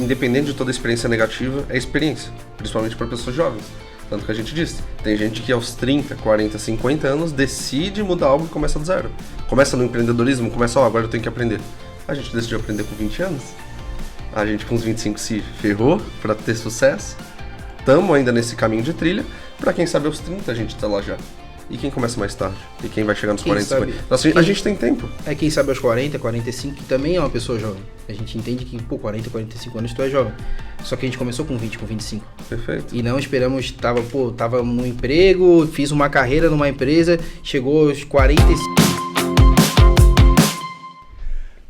independente de toda experiência negativa, é experiência, principalmente para pessoas jovens. Tanto que a gente disse, tem gente que aos 30, 40, 50 anos decide mudar algo e começa do zero. Começa no empreendedorismo, começa, agora eu tenho que aprender. A gente decidiu aprender com 20 anos. A gente com os 25 se ferrou para ter sucesso. Estamos ainda nesse caminho de trilha. Para quem sabe aos 30 a gente tá lá já. E quem começa mais tarde? E quem vai chegar nos 40, 50? Então, a gente tem tempo. É quem sabe aos 40, 45, que também é uma pessoa jovem. A gente entende que, 40, 45 anos tu é jovem. Só que a gente começou com 20, com 25. Perfeito. E não esperamos, tava no emprego, fiz uma carreira numa empresa, chegou aos 45.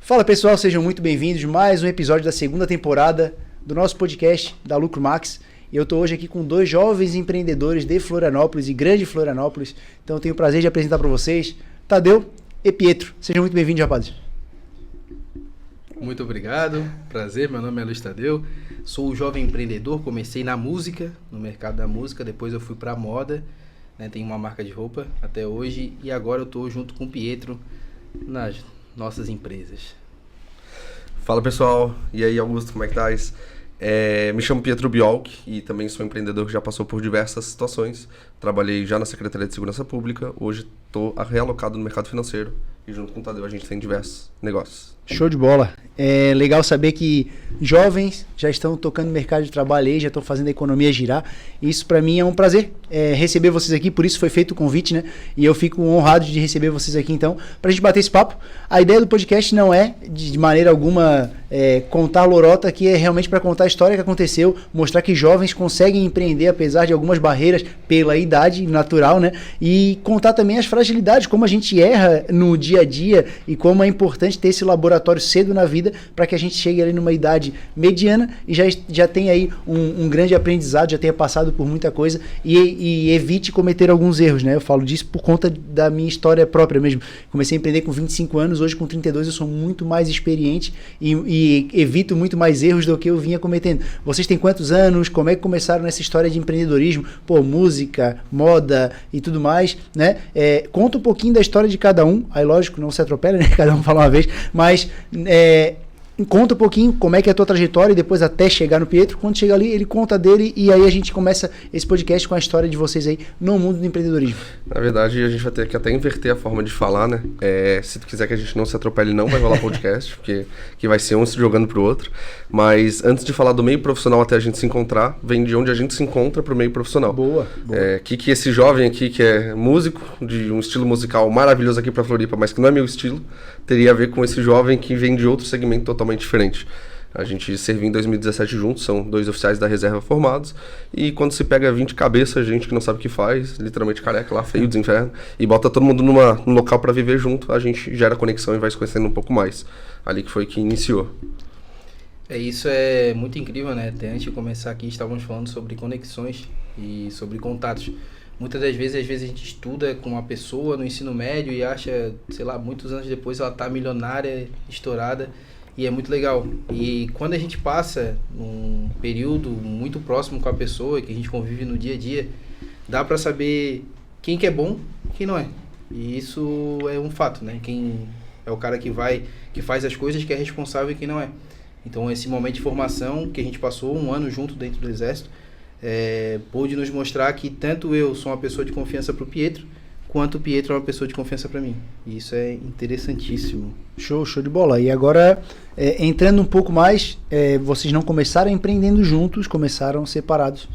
Fala pessoal, sejam muito bem-vindos a mais um episódio da segunda temporada do nosso podcast da Lucro Max. E eu estou hoje aqui com dois jovens empreendedores de Florianópolis e Grande Florianópolis. Então eu tenho o prazer de apresentar para vocês Tadeu e Pietro. Sejam muito bem-vindos, rapazes. Muito obrigado, prazer, meu nome é Luiz Tadeu, sou um jovem empreendedor, comecei na música, no mercado da música, depois eu fui para a moda, né, tenho uma marca de roupa até hoje e agora eu estou junto com o Pietro nas nossas empresas. Fala pessoal, e aí Augusto, como é que tá? Me chamo Pietro Biolk e também sou empreendedor que já passou por diversas situações. Trabalhei já na Secretaria de Segurança Pública, hoje estou realocado no mercado financeiro e junto com o Tadeu a gente tem diversos negócios. Show de bola. É legal saber que jovens já estão tocando no mercado de trabalho aí, já estão fazendo a economia girar. Isso para mim é um prazer receber vocês aqui, por isso foi feito o convite, né? E eu fico honrado de receber vocês aqui então, pra gente bater esse papo. A ideia do podcast não é, de maneira alguma, contar lorota, que é realmente para contar a história que aconteceu, mostrar que jovens conseguem empreender apesar de algumas barreiras pela idade natural, né? E contar também as fragilidades, como a gente erra no dia a dia e como é importante ter esse laboratório cedo na vida para que a gente chegue ali numa idade mediana e já tenha aí um grande aprendizado, já tenha passado por muita coisa e evite cometer alguns erros, né? Eu falo disso por conta da minha história própria mesmo. Comecei a empreender com 25 anos, hoje com 32 eu sou muito mais experiente e evito muito mais erros do que eu vinha cometendo. Vocês têm quantos anos? Como é que começaram nessa história de empreendedorismo? Música, moda e tudo mais, né? Conta um pouquinho da história de cada um, aí lógico, não se atropela, né? Cada um fala uma vez, mas conta um pouquinho como é que é a tua trajetória e depois até chegar no Pietro. Quando chega ali, ele conta dele e aí a gente começa esse podcast com a história de vocês aí no mundo do empreendedorismo. Na verdade, a gente vai ter que até inverter a forma de falar, né? Se tu quiser que a gente não se atropele, não vai rolar podcast, porque que vai ser um se jogando pro outro. Mas antes de falar do meio profissional até a gente se encontrar, vem de onde a gente se encontra pro meio profissional. Boa. Que esse jovem aqui, que é músico, de um estilo musical maravilhoso aqui pra Floripa, mas que não é meu estilo, teria a ver com esse jovem que vem de outro segmento totalmente diferente. A gente serviu em 2017 juntos, são 2 oficiais da reserva formados, e quando se pega 20 cabeças, gente que não sabe o que faz, literalmente careca lá, feio dos infernos, e bota todo mundo num local para viver junto, a gente gera conexão e vai se conhecendo um pouco mais. Ali que foi que iniciou. Isso é muito incrível, né? Até antes de começar aqui, estávamos falando sobre conexões e sobre contatos. Muitas das vezes, a gente estuda com uma pessoa no ensino médio e acha, sei lá, muitos anos depois ela tá milionária, estourada, e é muito legal. E quando a gente passa um período muito próximo com a pessoa, que a gente convive no dia a dia, dá para saber quem que é bom e quem não é. E isso é um fato, né? Quem é o cara que faz as coisas, que é responsável e quem não é. Então esse momento de formação que a gente passou 1 ano junto dentro do Exército, pôde nos mostrar que tanto eu sou uma pessoa de confiança para o Pietro, quanto o Pietro é uma pessoa de confiança para mim. E isso é interessantíssimo. Show de bola. E agora, entrando um pouco mais, vocês não começaram empreendendo juntos, começaram separados.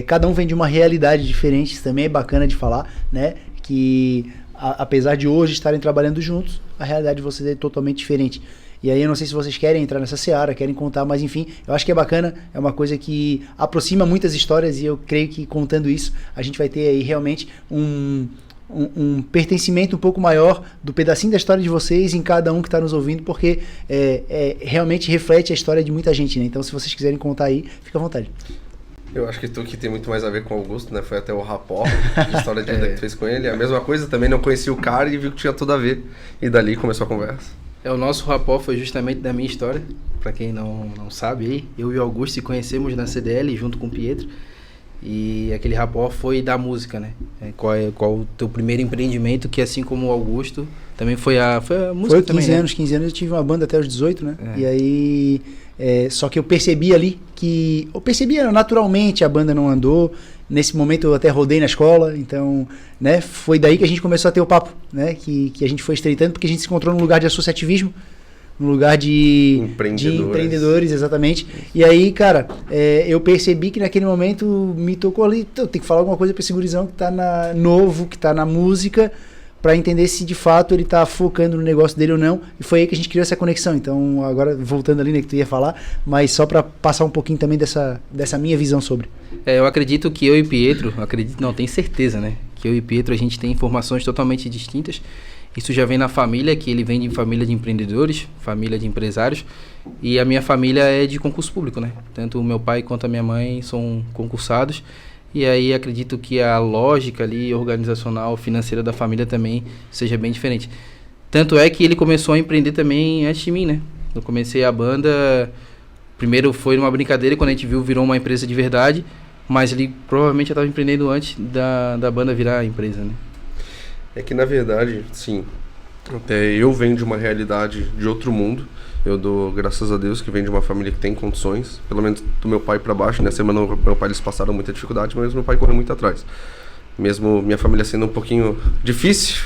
Cada um vem de uma realidade diferente, isso também é bacana de falar, né? Que apesar de hoje estarem trabalhando juntos, a realidade de vocês é totalmente diferente. E aí eu não sei se vocês querem entrar nessa seara, querem contar, mas enfim, eu acho que é bacana, é uma coisa que aproxima muitas histórias e eu creio que contando isso, a gente vai ter aí realmente um pertencimento um pouco maior do pedacinho da história de vocês em cada um que está nos ouvindo, porque realmente reflete a história de muita gente, né? Então se vocês quiserem contar aí, fica à vontade. Eu acho que tu que tem muito mais a ver com o Augusto, né? Foi até o Rapó, a história de vida que tu fez com ele. A mesma coisa, também não conhecia o cara e viu que tinha tudo a ver. E dali começou a conversa. O nosso rapó foi justamente da minha história. Para quem não sabe, aí, eu e o Augusto se conhecemos na CDL junto com o Pietro. E aquele rapó foi da música, né? Qual o teu primeiro empreendimento, que assim como o Augusto, também foi a música. Foi 15 também, anos, né? 15 anos eu tive uma banda até os 18, né? É. E aí Só que eu percebi ali naturalmente a banda não andou. Nesse momento eu até rodei na escola, então, né, foi daí que a gente começou a ter o papo, né, que a gente foi estreitando, porque a gente se encontrou num lugar de associativismo, num lugar de empreendedores, exatamente. E aí, cara, eu percebi que naquele momento me tocou ali, eu tenho que falar alguma coisa para esse gurizão que tá novo, que tá na música, para entender se de fato ele tá focando no negócio dele ou não. E foi aí que a gente criou essa conexão. Então, agora voltando ali, né, que tu ia falar, mas só para passar um pouquinho também dessa minha visão sobre. Eu acredito que eu e Pietro, tenho certeza, né? Que eu e Pietro a gente tem informações totalmente distintas. Isso já vem na família, que ele vem de família de empreendedores, família de empresários. E a minha família é de concurso público, né? Tanto o meu pai quanto a minha mãe são concursados. E aí acredito que a lógica ali, organizacional, financeira da família também seja bem diferente. Tanto é que ele começou a empreender também antes de mim, né? Eu comecei a banda, primeiro foi numa brincadeira, quando a gente viu, virou uma empresa de verdade, mas ele provavelmente já estava empreendendo antes da banda virar empresa, né? É que na verdade, sim, eu venho de uma realidade de outro mundo. Eu dou graças a Deus que vem de uma família que tem condições, pelo menos do meu pai para baixo. Nessa semana meu pai, eles passaram muita dificuldade, mas meu pai correu muito atrás. Mesmo minha família sendo um pouquinho difícil,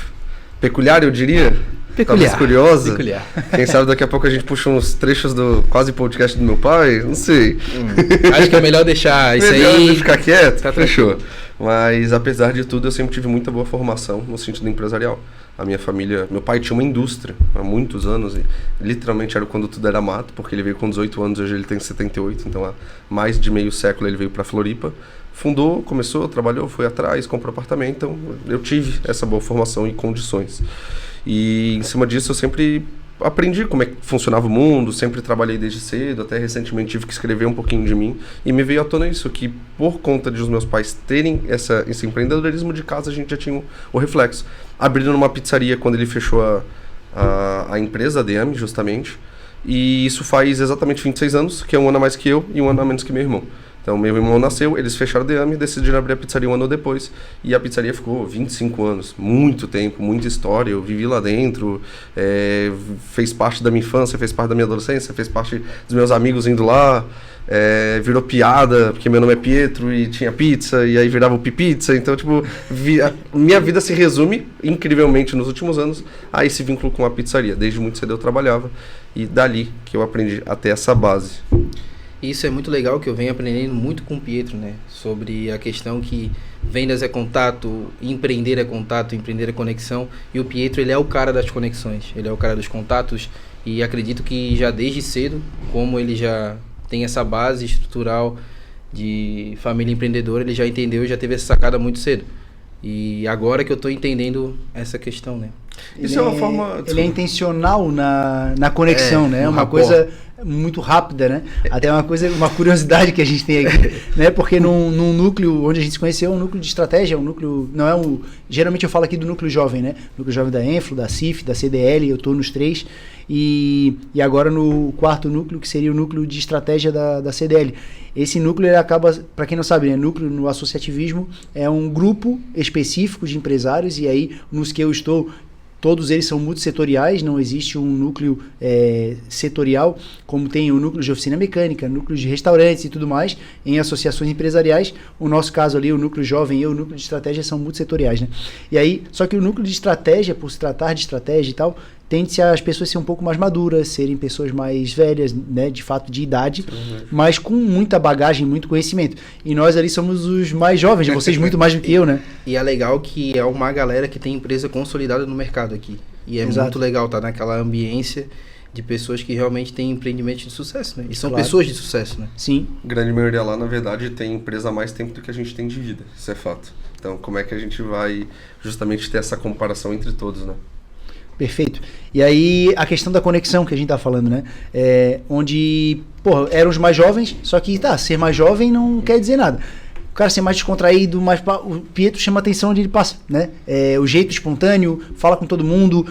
peculiar, eu diria. Talvez curiosa. Peculiar. Quem sabe daqui a pouco a gente puxa uns trechos do quase podcast do meu pai, não sei. Acho que é melhor deixar isso melhor aí. Ficar quieto, tá, fechou. Mas apesar de tudo, eu sempre tive muita boa formação no sentido empresarial. A minha família, meu pai tinha uma indústria há muitos anos, e literalmente era quando tudo era mato, porque ele veio com 18 anos, hoje ele tem 78, então há mais de meio século ele veio para Floripa. Fundou, começou, trabalhou, foi atrás, comprou apartamento, então eu tive essa boa formação e condições. E em cima disso eu sempre aprendi como é que funcionava o mundo, sempre trabalhei desde cedo, até recentemente tive que escrever um pouquinho de mim, e me veio à tona isso, que por conta de os meus pais terem esse empreendedorismo de casa, a gente já tinha o reflexo. Abrindo numa pizzaria quando ele fechou a empresa, a DM, justamente, e isso faz exatamente 26 anos, que é um ano a mais que eu e um ano a menos que meu irmão. Então, meu irmão nasceu, eles fecharam o Deame, decidiram abrir a pizzaria um ano depois. E a pizzaria ficou 25 anos, muito tempo, muita história. Eu vivi lá dentro, fez parte da minha infância, fez parte da minha adolescência, fez parte dos meus amigos indo lá. Virou piada, porque meu nome é Pietro e tinha pizza, e aí virava o Pipizza. Então, tipo, minha vida se resume, incrivelmente, nos últimos anos, a esse vínculo com a pizzaria. Desde muito cedo eu trabalhava, e dali que eu aprendi a ter essa base. Isso é muito legal, que eu venho aprendendo muito com o Pietro, né? Sobre a questão que vendas é contato, empreender é conexão. E o Pietro, ele é o cara das conexões, ele é o cara dos contatos. E acredito que já desde cedo, como ele já tem essa base estrutural de família empreendedora, ele já entendeu e já teve essa sacada muito cedo. E agora que eu estou entendendo essa questão, né? Isso é uma forma... Ele é intencional na conexão, né? É uma coisa muito rápida, né? Até uma curiosidade que a gente tem aqui, né? Porque num núcleo onde a gente se conheceu, um núcleo de estratégia, um núcleo... Não é um... Geralmente eu falo aqui do núcleo jovem, né? Núcleo jovem da Enflo, da CIF, da CDL, eu estou nos 3. E agora no quarto núcleo, que seria o núcleo de estratégia da CDL. Esse núcleo, ele acaba, para quem não sabe, né? Núcleo no associativismo é um grupo específico de empresários, e aí nos que eu estou, todos eles são multissetoriais, não existe um núcleo setorial, como tem o núcleo de oficina mecânica, núcleo de restaurantes e tudo mais, em associações empresariais. O nosso caso ali, o núcleo jovem e o núcleo de estratégia são multissetoriais, né? E aí, só que o núcleo de estratégia, por se tratar de estratégia e tal, tende-se as pessoas serem um pouco mais maduras, serem pessoas mais velhas, né, de fato de idade, mas com muita bagagem, muito conhecimento. E nós ali somos os mais jovens, vocês muito mais do que eu, né? E é legal que é uma galera que tem empresa consolidada no mercado aqui. E é muito legal estar naquela ambiência de pessoas que realmente têm empreendimentos de sucesso, né? E são pessoas de sucesso, né? Sim. A grande maioria lá, na verdade, tem empresa há mais tempo do que a gente tem de vida. Isso é fato. Então, como é que a gente vai justamente ter essa comparação entre todos, né? Perfeito. E aí, a questão da conexão que a gente tá falando, né? Onde, eram os mais jovens, só que, ser mais jovem não quer dizer nada. O cara ser mais descontraído, o Pietro chama atenção onde ele passa, né? O jeito espontâneo, fala com todo mundo.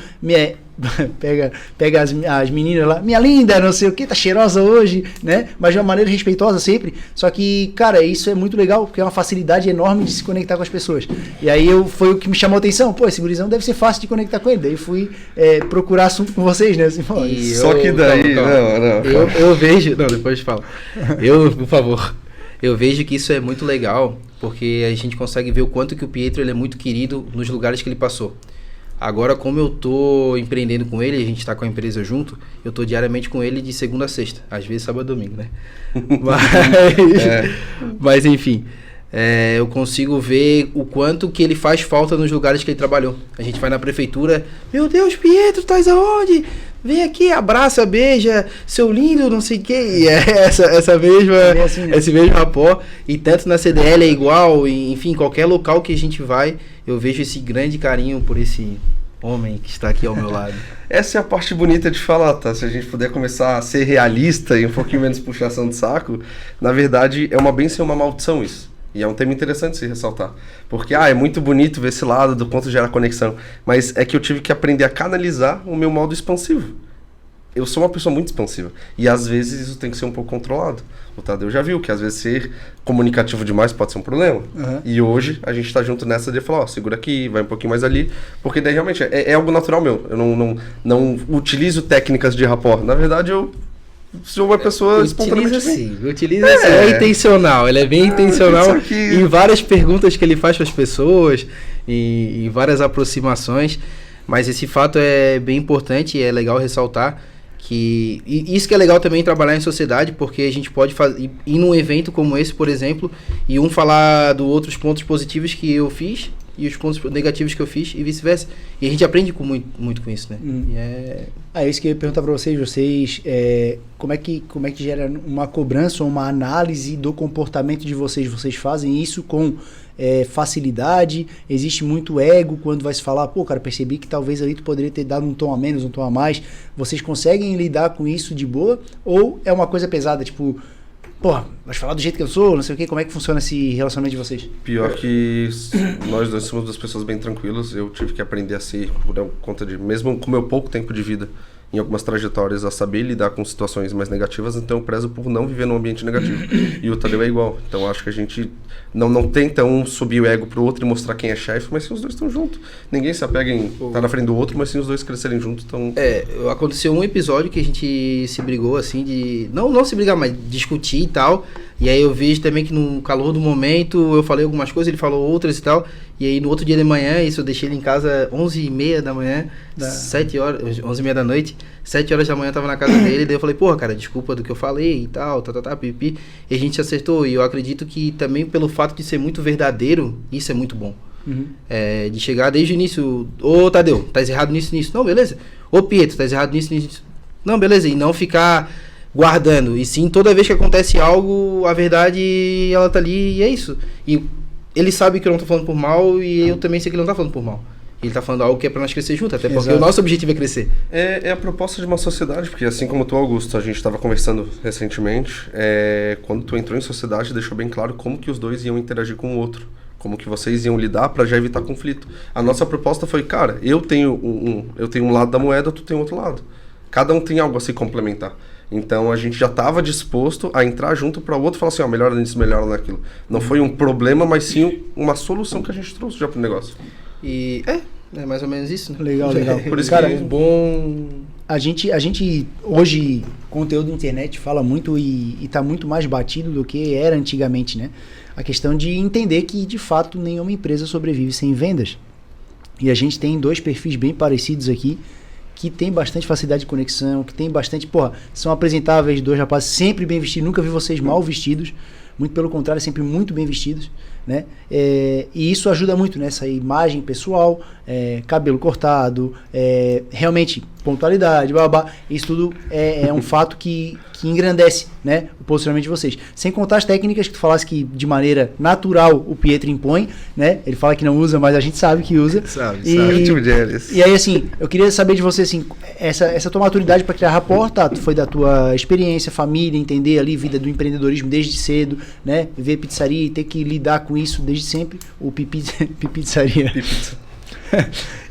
pega as meninas lá, minha linda, não sei o que, tá cheirosa hoje, né? Mas de uma maneira respeitosa sempre. Só que, cara, isso é muito legal, porque é uma facilidade enorme de se conectar com as pessoas. E aí foi o que me chamou a atenção. Pô, esse gurizão deve ser fácil de conectar com ele. Daí fui procurar assunto com vocês, né? Assim, pô, só que daí... Não. Eu vejo... Não, depois fala. Por favor. Eu vejo que isso é muito legal, porque a gente consegue ver o quanto que o Pietro ele é muito querido nos lugares que ele passou. Agora, como eu tô empreendendo com ele, a gente tá com a empresa junto, eu tô diariamente com ele de segunda a sexta, às vezes sábado e domingo, né? Mas enfim, eu consigo ver o quanto que ele faz falta nos lugares que ele trabalhou. A gente vai na prefeitura, meu Deus, Pietro, estás aonde? Vem aqui, abraça, beija, seu lindo, não sei o que. E essa mesma, assim, né? Esse mesmo rapó. E tanto na CDL é igual, enfim, qualquer local que a gente vai, eu vejo esse grande carinho por esse homem que está aqui ao meu lado. Essa é a parte bonita de falar, tá? Se a gente puder começar a ser realista e um pouquinho menos puxação de saco, na verdade é uma bênção e uma maldição isso. E é um tema interessante se ressaltar. Porque, é muito bonito ver esse lado do quanto gera conexão. Mas é que eu tive que aprender a canalizar o meu modo expansivo. Eu sou uma pessoa muito expansiva. E às vezes isso tem que ser um pouco controlado. O Tadeu já viu que às vezes ser comunicativo demais pode ser um problema. Uhum. E hoje a gente tá junto nessa de falar, segura aqui, vai um pouquinho mais ali. Porque daí realmente é algo natural meu. Eu não utilizo técnicas de rapport. Na verdade, eu sou uma pessoa espontaneamente utiliza assim. É intencional, ele é bem intencional em várias perguntas que ele faz para as pessoas, em várias aproximações, mas esse fato é bem importante e é legal ressaltar que isso que é legal também trabalhar em sociedade, porque a gente pode ir num evento como esse, por exemplo, e falar dos outros pontos positivos que eu fiz e os pontos negativos que eu fiz e vice-versa. E a gente aprende muito com isso, né? E isso que eu ia perguntar para vocês, como é que gera uma cobrança ou uma análise do comportamento de vocês? Vocês fazem isso com facilidade? Existe muito ego quando vai se falar, pô, cara, percebi que talvez ali tu poderia ter dado um tom a menos, um tom a mais. Vocês conseguem lidar com isso de boa? Ou é uma coisa pesada, tipo... Porra, vai falar do jeito que eu sou, não sei o quê, como é que funciona esse relacionamento de vocês? Pior que nós dois somos duas pessoas bem tranquilas, eu tive que aprender a ser, por conta de, mesmo com meu pouco tempo de vida, em algumas trajetórias, a saber lidar com situações mais negativas, então eu prezo por não viver num ambiente negativo. E o Tadeu é igual, então acho que a gente não tenta um subir o ego pro outro e mostrar quem é chefe, mas sim os dois estão juntos. Ninguém se apega em estar na frente do outro, mas sim os dois crescerem juntos. Então... aconteceu um episódio que a gente se brigou, assim, de... Não se brigar, mas discutir e tal. E aí eu vejo também que no calor do momento eu falei algumas coisas, ele falou outras e tal. E aí no outro dia de manhã, isso eu deixei ele em casa 11h30 da manhã, 7 horas, 11h30 da noite, 7 horas da manhã eu tava na casa dele, daí eu falei, porra, cara, desculpa do que eu falei e tal, pipi. E a gente acertou, e eu acredito que também pelo fato de ser muito verdadeiro, isso é muito bom. Uhum. De chegar desde o início, ô Tadeu, tá errado nisso. Não, beleza. Ô Pietro, tá errado nisso. Não, beleza. E não ficar guardando. E sim, toda vez que acontece algo, a verdade, ela tá ali e é isso. E ele sabe que eu não tô falando por mal e eu também sei que ele não tá falando por mal. Ele tá falando algo que é pra nós crescer junto, até porque o nosso objetivo é crescer. É a proposta de uma sociedade, porque assim como tu, Augusto, a gente estava conversando recentemente, quando tu entrou em sociedade, deixou bem claro como que os dois iam interagir com o outro. Como que vocês iam lidar para já evitar conflito. A nossa proposta foi, cara, eu tenho um lado da moeda, tu tem outro lado. Cada um tem algo a se complementar. Então a gente já estava disposto a entrar junto para o outro e falar assim, melhora nisso, melhora naquilo. Não foi um problema, mas sim uma solução que a gente trouxe já pro negócio. E é mais ou menos isso, né? Legal. Por isso cara, que bom... A gente hoje, conteúdo da internet fala muito e tá muito mais batido do que era antigamente, né? A questão de entender que, de fato, nenhuma empresa sobrevive sem vendas. E a gente tem dois perfis bem parecidos aqui, que tem bastante facilidade de conexão, que tem bastante... são apresentáveis, dois rapazes sempre bem vestidos. Nunca vi vocês mal vestidos. Muito pelo contrário, sempre muito bem vestidos, né? E isso ajuda muito nessa imagem pessoal, cabelo cortado, realmente pontualidade, babá. Isso tudo é um fato que engrandece, né, o posicionamento de vocês. Sem contar as técnicas que tu falasse que de maneira natural o Pietro impõe, né? Ele fala que não usa, mas a gente sabe que usa. Sabe. E aí, assim, eu queria saber de você, assim, essa tua maturidade para criar rapport, tá? Foi da tua experiência, família, entender ali vida do empreendedorismo desde cedo, né? Ver pizzaria e ter que lidar com isso desde sempre. O pizzaria. Pipizza.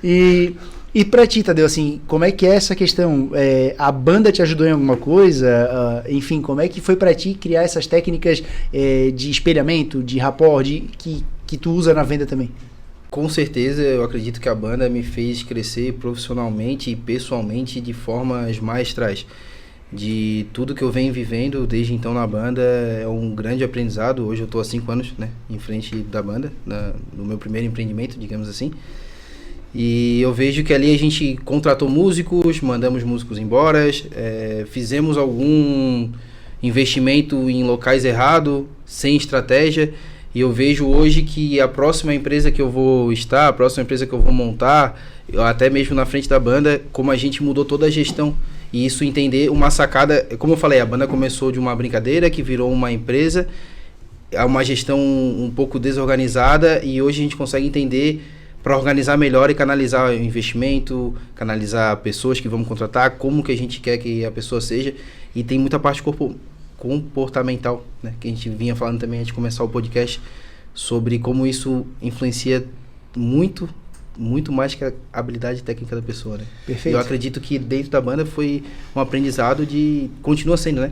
E E pra ti, Tadeu, assim, como é que é essa questão? A banda te ajudou em alguma coisa? Enfim, como é que foi pra ti criar essas técnicas de espelhamento, de rapport, que tu usa na venda também? Com certeza, eu acredito que a banda me fez crescer profissionalmente e pessoalmente de formas maestrais. De tudo que eu venho vivendo desde então na banda é um grande aprendizado. Hoje eu estou há 5 anos, né, em frente da banda, no meu primeiro empreendimento, digamos assim. E eu vejo que ali a gente contratou músicos, mandamos músicos embora, fizemos algum investimento em locais errados, sem estratégia. E eu vejo hoje que a próxima empresa que eu vou estar, a próxima empresa que eu vou montar, até mesmo na frente da banda, como a gente mudou toda a gestão. E isso entender uma sacada, como eu falei, a banda começou de uma brincadeira que virou uma empresa, uma gestão um pouco desorganizada, e hoje a gente consegue entender para organizar melhor e canalizar o investimento, canalizar pessoas que vamos contratar, como que a gente quer que a pessoa seja. E tem muita parte comportamental, né, que a gente vinha falando também antes de começar o podcast, sobre como isso influencia muito mais que a habilidade técnica da pessoa, né? Perfeito. Eu acredito que dentro da banda foi um aprendizado continua sendo, né?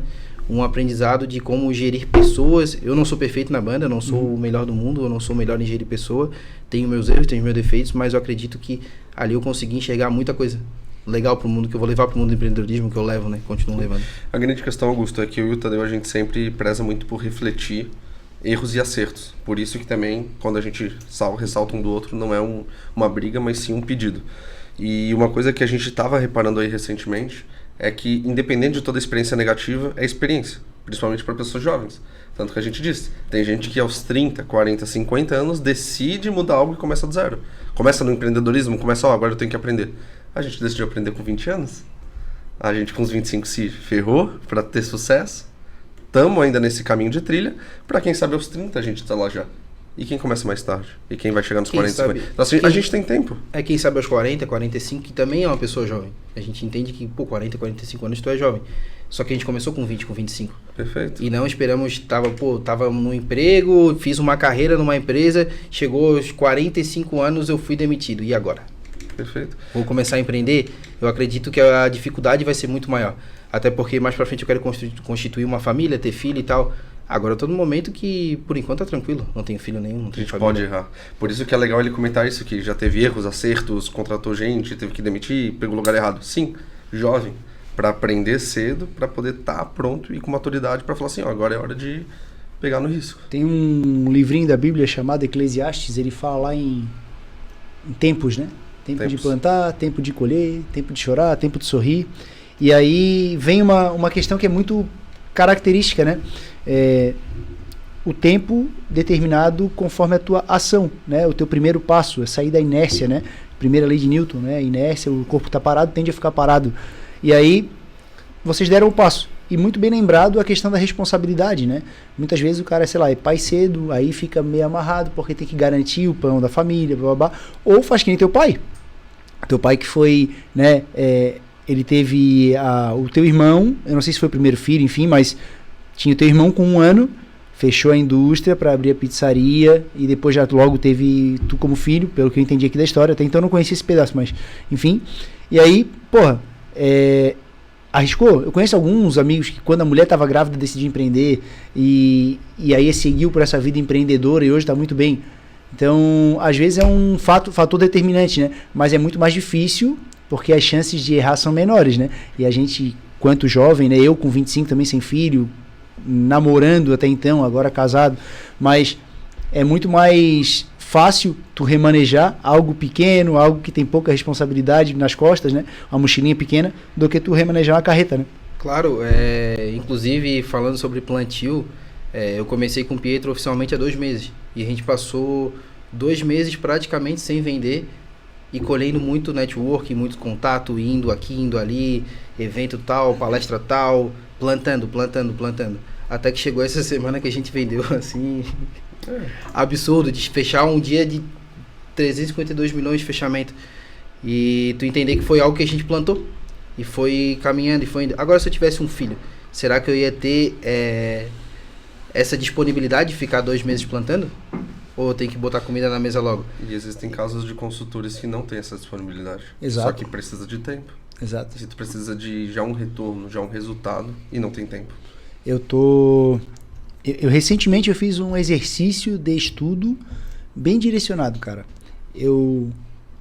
Um aprendizado de como gerir pessoas. Eu não sou perfeito na banda, eu não sou o melhor do mundo, eu não sou o melhor em gerir pessoa, tenho meus erros, tenho meus defeitos, mas eu acredito que ali eu consegui enxergar muita coisa legal pro mundo, que eu vou levar pro mundo do empreendedorismo, que eu levo, né? Continuo levando. A grande questão, Augusto, é que eu e o Tadeu, a gente sempre preza muito por refletir erros e acertos. Por isso que também, quando a gente ressalta um do outro, não é uma briga, mas sim um pedido. E uma coisa que a gente estava reparando aí recentemente é que, independente de toda experiência negativa, é experiência, principalmente para pessoas jovens. Tanto que a gente disse, tem gente que aos 30, 40, 50 anos decide mudar algo e começa do zero. Começa no empreendedorismo, começa, agora eu tenho que aprender. A gente decidiu aprender com 20 anos. A gente com os 25 se ferrou para ter sucesso. Estamos ainda nesse caminho de trilha, para quem sabe aos 30 a gente está lá já. E quem começa mais tarde? E quem vai chegar nos 40, 50? Então, assim, a gente tem tempo. Quem sabe aos 40, 45, que também é uma pessoa jovem. A gente entende que, 40, 45 anos tu é jovem. Só que a gente começou com 20, com 25. Perfeito. E não esperamos, tava no emprego, fiz uma carreira numa empresa, chegou aos 45 anos, eu fui demitido. E agora? Perfeito. Vou começar a empreender? Eu acredito que a dificuldade vai ser muito maior. Até porque mais pra frente eu quero constituir uma família, ter filho e tal. Agora eu tô num momento que, por enquanto, tá tranquilo. Não tenho filho nenhum, não tenho família. Pode errar. Por isso que é legal ele comentar isso, que já teve erros, acertos, contratou gente, teve que demitir, pegou o lugar errado. Sim, jovem. Para aprender cedo, para poder estar pronto e com maturidade para falar assim, agora é hora de pegar no risco. Tem um livrinho da Bíblia chamado Eclesiastes, ele fala lá em tempos, né? Tempo de plantar, tempo de colher, tempo de chorar, tempo de sorrir. E aí vem uma questão que é muito característica, né? O tempo determinado conforme a tua ação, né? O teu primeiro passo é sair da inércia, né? Primeira lei de Newton, né? Inércia, o corpo está parado, tende a ficar parado. E aí vocês deram o passo. E muito bem lembrado a questão da responsabilidade, né? Muitas vezes o cara, sei lá, é pai cedo, aí fica meio amarrado porque tem que garantir o pão da família, blá, blá, blá. Ou faz que nem teu pai. Teu pai que foi, né? Ele teve o teu irmão, eu não sei se foi o primeiro filho, enfim, mas tinha o teu irmão com 1 ano, fechou a indústria para abrir a pizzaria e depois já logo teve tu como filho, pelo que eu entendi aqui da história. Até então eu não conhecia esse pedaço, mas enfim. E aí, arriscou. Eu conheço alguns amigos que quando a mulher estava grávida decidiu empreender e aí seguiu por essa vida empreendedora e hoje está muito bem. Então, às vezes é um fator determinante, né? Mas é muito mais difícil porque as chances de errar são menores, né? E a gente, quanto jovem, né? Eu com 25 também sem filho, namorando até então, agora casado, mas é muito mais fácil tu remanejar algo pequeno, algo que tem pouca responsabilidade nas costas, né? Uma mochilinha pequena, do que tu remanejar uma carreta, né? Claro, inclusive falando sobre plantio, eu comecei com o Pietro oficialmente há 2 meses. E a gente passou 2 meses praticamente sem vender e colhendo muito network, muito contato, indo aqui, indo ali, evento tal, palestra tal, plantando. Até que chegou essa semana que a gente vendeu assim, absurdo, de fechar um dia de 352 milhões de fechamento. E tu entender que foi algo que a gente plantou e foi caminhando e foi indo. Agora, se eu tivesse um filho, será que eu ia ter essa disponibilidade de ficar 2 meses plantando? Ou tem que botar comida na mesa logo? E existem casos de consultores que não têm essa disponibilidade. Exato. Só que precisa de tempo. Exato. Se tu precisa de já um retorno, já um resultado, e não tem tempo. Eu recentemente eu fiz um exercício de estudo bem direcionado, cara. Eu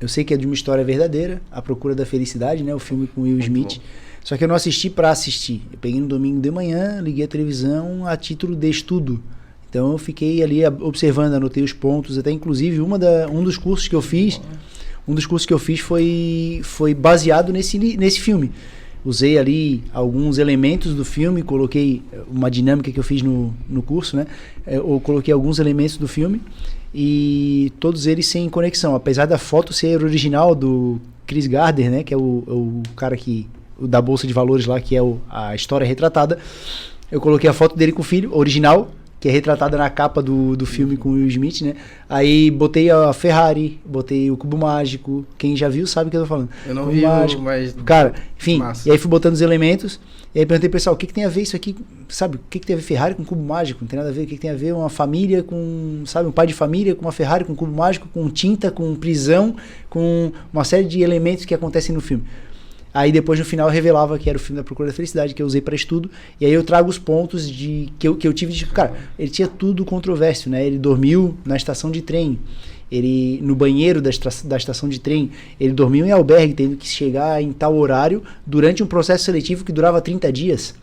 sei que é de uma história verdadeira, A Procura da Felicidade, né? O filme com Will Smith. Bom. Só que eu não assisti pra assistir. Eu peguei no domingo de manhã, liguei a televisão a título de estudo. Então eu fiquei ali observando, anotei os pontos, até inclusive um dos cursos que eu fiz, foi baseado nesse filme. Usei ali alguns elementos do filme, coloquei uma dinâmica que eu fiz no curso, né? Eu coloquei alguns elementos do filme e todos eles sem conexão, apesar da foto ser original do Chris Gardner, né? Que é o cara o da Bolsa de Valores lá, que é a história retratada. Eu coloquei a foto dele com o filho, original, que é retratada na capa do filme com o Will Smith, né? Aí botei a Ferrari, botei o Cubo Mágico. Quem já viu sabe o que eu tô falando. Eu não Cubo vi, Mágico. mas... Cara, enfim, massa. E aí fui botando os elementos, e aí perguntei pro pessoal, o que tem a ver isso aqui, sabe? O que tem a ver Ferrari com Cubo Mágico? Não tem nada a ver, o que tem a ver uma família com, sabe? Um pai de família com uma Ferrari, com Cubo Mágico, com tinta, com prisão, com uma série de elementos que acontecem no filme. Aí depois no final eu revelava que era o filme da Procura da Felicidade, que eu usei para estudo, e aí eu trago os pontos que eu tive de... Cara, ele tinha tudo controverso, né? Ele dormiu na estação de trem, ele no banheiro da estação de trem, ele dormiu em albergue, tendo que chegar em tal horário durante um processo seletivo que durava 30 dias.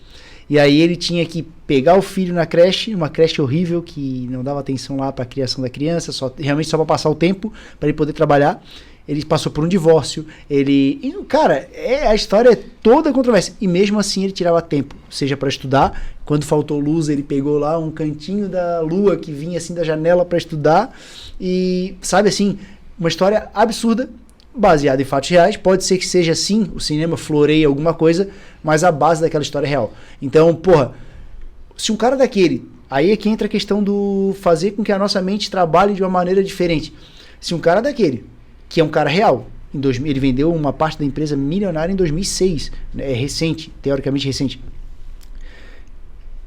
E aí ele tinha que pegar o filho na creche, uma creche horrível que não dava atenção lá para a criação da criança, realmente só para passar o tempo, para ele poder trabalhar. Ele passou por um divórcio, cara, a história é toda controversa. E mesmo assim ele tirava tempo, seja para estudar. Quando faltou luz, ele pegou lá um cantinho da lua que vinha assim da janela para estudar. E, sabe assim, uma história absurda, baseada em fatos reais. Pode ser que seja assim, o cinema floreia alguma coisa, mas a base daquela história é real. Então, porra, se um cara daquele... Aí é que entra a questão do fazer com que a nossa mente trabalhe de uma maneira diferente. Se um cara daquele... que é um cara real. Ele vendeu uma parte da empresa milionária em 2006. É recente, teoricamente recente.